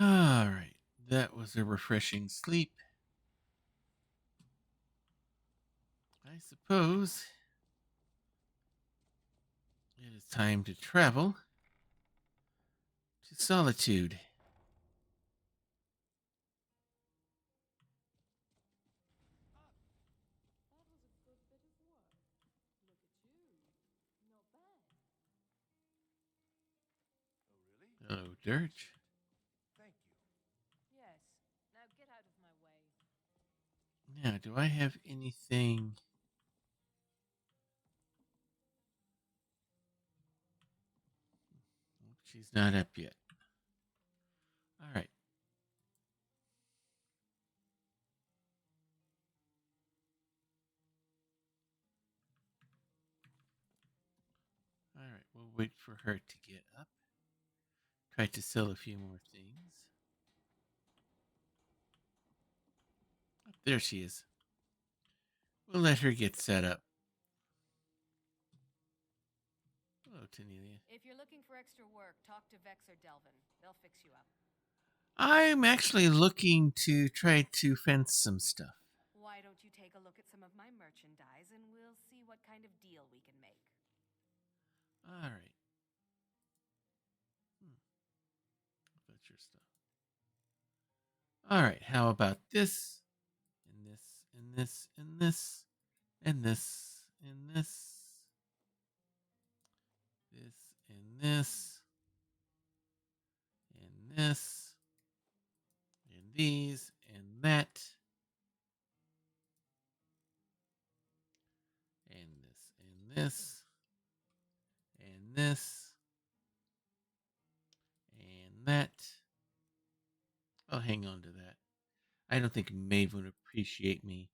All right, that was a refreshing sleep. I suppose it is time to travel to Solitude. Hello, Dirge. Thank you. Yes. Now get out of my way. Now, do I have anything? She's not up yet. All right. All right, we'll wait for her to get up. Try to sell a few more things. Oh, there she is. We'll let her get set up. Hello, Tanelia. If you're looking for extra work, talk to Vex or Delvin. They'll fix you up. I'm actually looking to try to fence some stuff. Why don't you take a look at some of my merchandise and we'll see what kind of deal we can make. All right. That's your stuff. All right, how about this? And this, and this, and this, and this, and this. This, and this. And this. And these, and that. And this, and this. And this. And that. I'll hang on to that. I don't think Maeve would appreciate me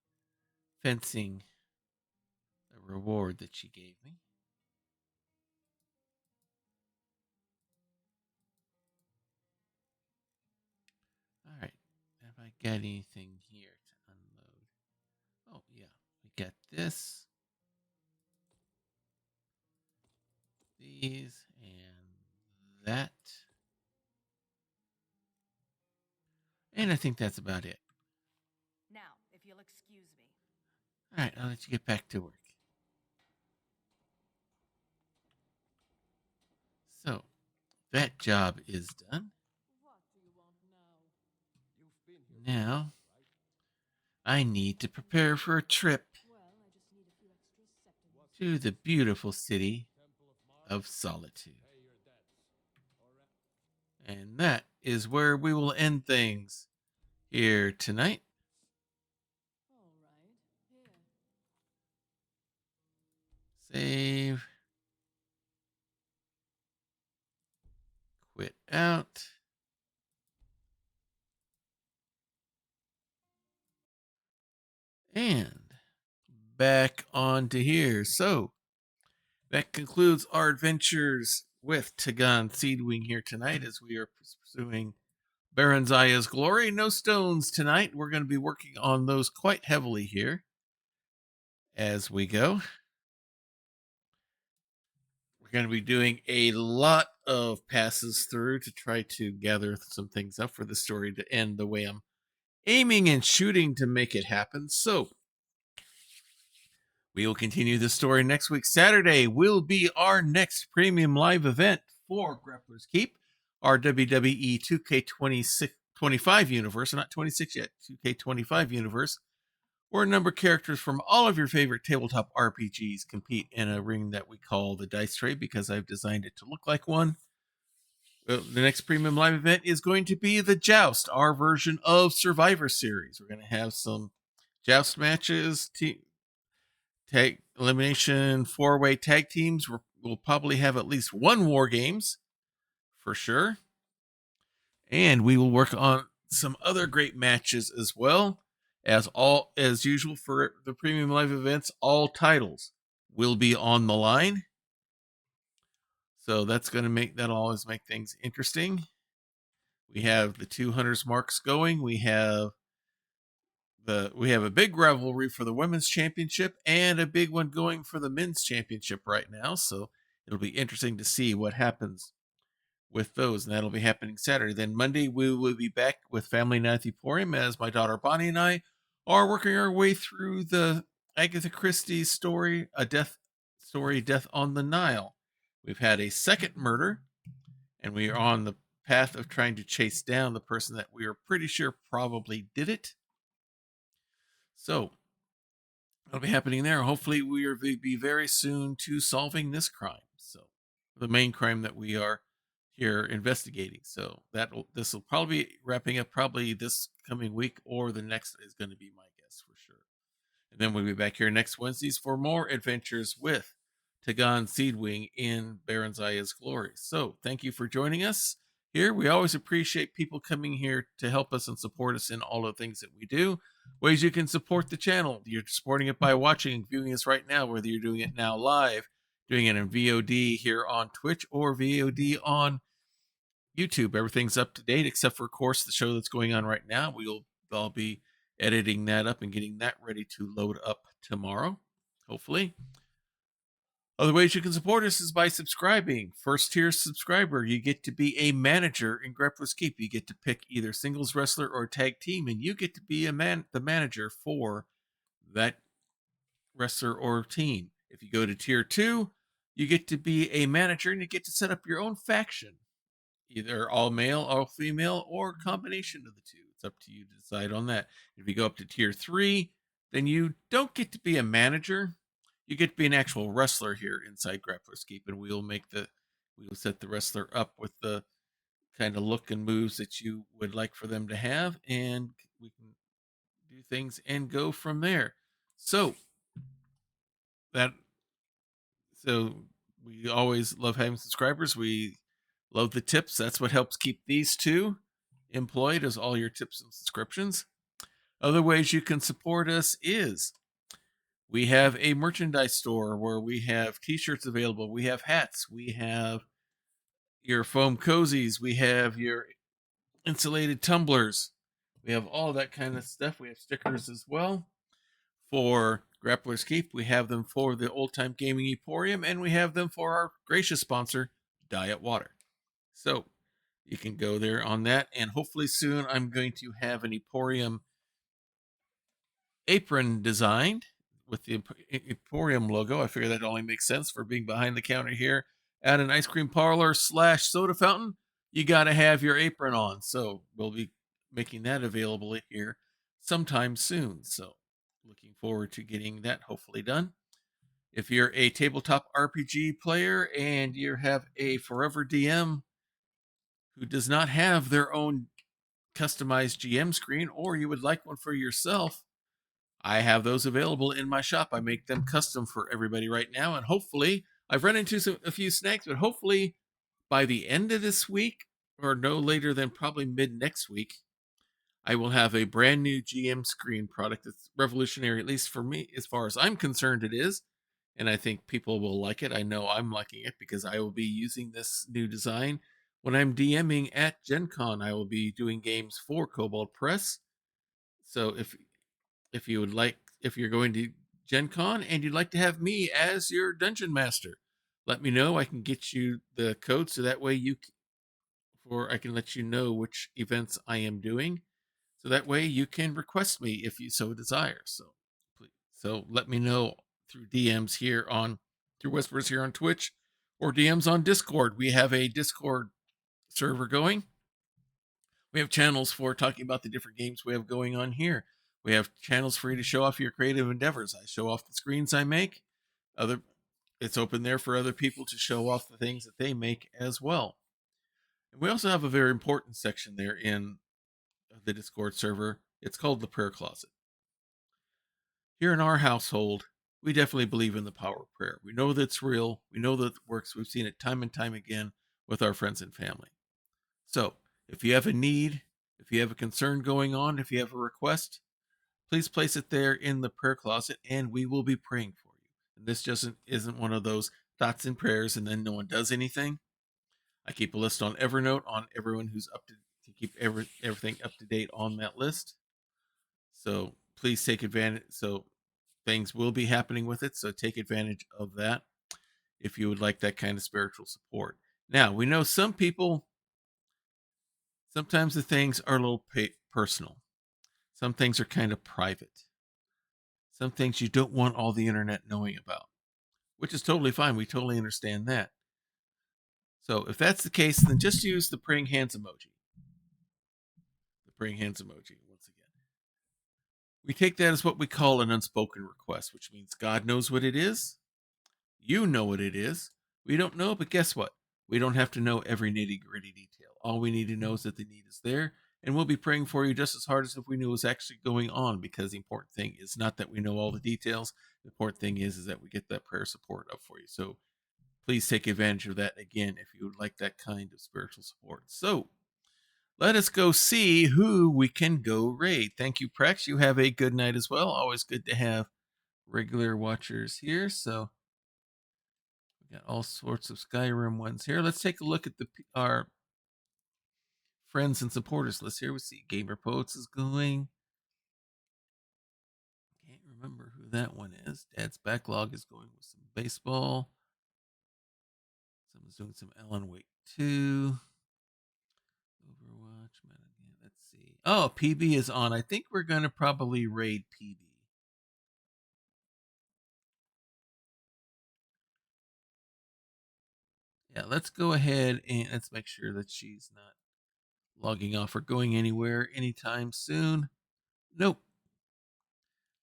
fencing the reward that she gave me. All right. Have I got anything here to unload? Oh, yeah. We got this, these, and that. And I think that's about it. Now, if you'll excuse me. right, I'll let you get back to work. So, that job is done. Now, I need to prepare for a trip to the beautiful city of Solitude. And that is where we will end things here tonight. Save. Quit out. And back on to here. So, that concludes our adventures with Tagan Seedwing here tonight as we are pursuing Barenzaih's glory. No stones tonight. We're going to be working on those quite heavily here as we go. We're going to be doing a lot of passes through to try to gather some things up for the story to end the way I'm aiming and shooting to make it happen. So, we will continue the story next week. Saturday will be our next premium live event for Grapplers Keep, our WWE 2K25 universe, not 26 yet, 2K25 universe, where a number of characters from all of your favorite tabletop RPGs compete in a ring that we call the Dice Tray because I've designed it to look like one. The next premium live event is going to be the Joust, our version of Survivor Series. We're going to have some Joust matches, tag elimination 4-way tag teams. We'll probably have at least one War Games for sure. And we will work on some other great matches as well. As usual for the premium live events, all titles will be on the line. So that's going to always make things interesting. We have the 200s marks going. We have a big rivalry for the women's championship and a big one going for the men's championship right now. So it'll be interesting to see what happens with those, and that'll be happening Saturday. Then Monday we will be back with Family Night at the Emporium as my daughter Bonnie and I are working our way through the Agatha Christie story, Death on the Nile. We've had a second murder, and we are on the path of trying to chase down the person that we are pretty sure probably did it. So that'll be happening there. Hopefully, we will be very soon to solving this crime. So the main crime that we are here investigating. So this will probably be wrapping up probably this coming week or the next is going to be my guess for sure. And then we'll be back here next Wednesdays for more adventures with Tagan Seedwing in Barenzaih's glory. So thank you for joining us here. We always appreciate people coming here to help us and support us in all the things that we do. Ways you can support the channel. You're supporting it by watching and viewing us right now, whether you're doing it now live, doing it in VOD here on Twitch, or VOD on YouTube. Everything's up to date except for, of course, the show that's going on right now. I'll be editing that up and getting that ready to load up tomorrow, hopefully. Other ways you can support us is by subscribing. First tier subscriber, you get to be a manager in Grepler's Keep. You get to pick either singles wrestler or tag team, and you get to be the manager for that wrestler or team. If you go to tier 2, you get to be a manager and you get to set up your own faction. Either all male, all female, or a combination of the two. It's up to you to decide on that. If you go up to tier 3, then you don't get to be a manager. You get to be an actual wrestler here inside Grappler's Keep, and we will set the wrestler up with the kind of look and moves that you would like for them to have, and we can do things and go from there. So we always love having subscribers. We love the tips. That's what helps keep these two employed, is all your tips and subscriptions. Other ways you can support us is we have a merchandise store where we have t-shirts available. We have hats. We have your foam cozies. We have your insulated tumblers. We have all that kind of stuff. We have stickers as well. For Grappler's Keep, we have them for the Old Time Gaming Emporium, and we have them for our gracious sponsor, Diet Water. So you can go there on that, and hopefully soon I'm going to have an Emporium apron designed. with the Emporium logo. I figure that only makes sense for being behind the counter here at an ice cream parlor / soda fountain. You got to have your apron on. So we'll be making that available here sometime soon. So looking forward to getting that hopefully done. If you're a tabletop RPG player and you have a Forever DM who does not have their own customized GM screen, or you would like one for yourself, I have those available in my shop. I make them custom for everybody right now, and hopefully, I've run into a few snags, but hopefully by the end of this week, or no later than probably mid next week, I will have a brand new GM screen product that's revolutionary, at least for me, as far as I'm concerned, it is. And I think people will like it. I know I'm liking it because I will be using this new design when I'm DMing at Gen Con. I will be doing games for Cobalt Press. So if you would like, if you're going to Gen Con and you'd like to have me as your dungeon master, let me know. I can get you the code so that way I can let you know which events I am doing. So that way you can request me if you so desire. So please, let me know through DMs here through Whispers here on Twitch or DMs on Discord. We have a Discord server going. We have channels for talking about the different games we have going on here. We have channels for you to show off your creative endeavors. I show off the screens I make. It's open there for other people to show off the things that they make as well. And we also have a very important section there in the Discord server. It's called the prayer closet. Here in our household, we definitely believe in the power of prayer. We know that it's real. We know that it works. We've seen it time and time again with our friends and family. So if you have a need, if you have a concern going on, if you have a request, please place it there in the prayer closet and we will be praying for you. And this just isn't one of those thoughts and prayers and then no one does anything. I keep a list on Evernote on everyone who's up to keep everything up to date on that list. So please take advantage. So things will be happening with it. So take advantage of that if you would like that kind of spiritual support. Now, we know some people, sometimes the things are a little personal. Some things are kind of private. Some things you don't want all the internet knowing about, which is totally fine. We totally understand that. So if that's the case, then just use the praying hands emoji. The praying hands emoji, once again. We take that as what we call an unspoken request, which means God knows what it is. You know what it is. We don't know, but guess what? We don't have to know every nitty-gritty detail. All we need to know is that the need is there, and we'll be praying for you just as hard as if we knew what was actually going on, because the important thing is not that we know all the details. The important thing is that we get that prayer support up for you. So please take advantage of that again if you would like that kind of spiritual support. So let us go see who we can go raid. Thank you, Prex. You have a good night as well. Always good to have regular watchers here. So we got all sorts of Skyrim ones here. Let's take a look at our friends and supporters list here. We see Gamer Poets is going. Can't remember who that one is. Dad's Backlog is going with some baseball. Someone's doing some Alan Wake 2. Overwatch. Let's see. Oh, PB is on. I think we're going to probably raid PB. Yeah, let's go ahead and let's make sure that she's not logging off or going anywhere anytime soon. Nope.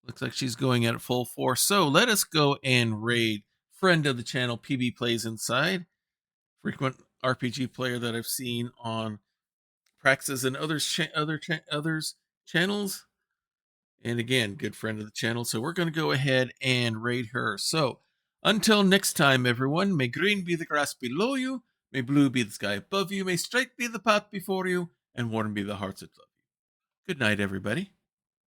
Looks like she's going at full force. So let us go and raid friend of the channel, PB Plays Inside. Frequent RPG player that I've seen on Praxis and others channels. And again, good friend of the channel. So we're going to go ahead and raid her. So until next time, everyone, may green be the grass below you, may blue be the sky above you, may straight be the path before you, and warm be the hearts that love you. Good night, everybody.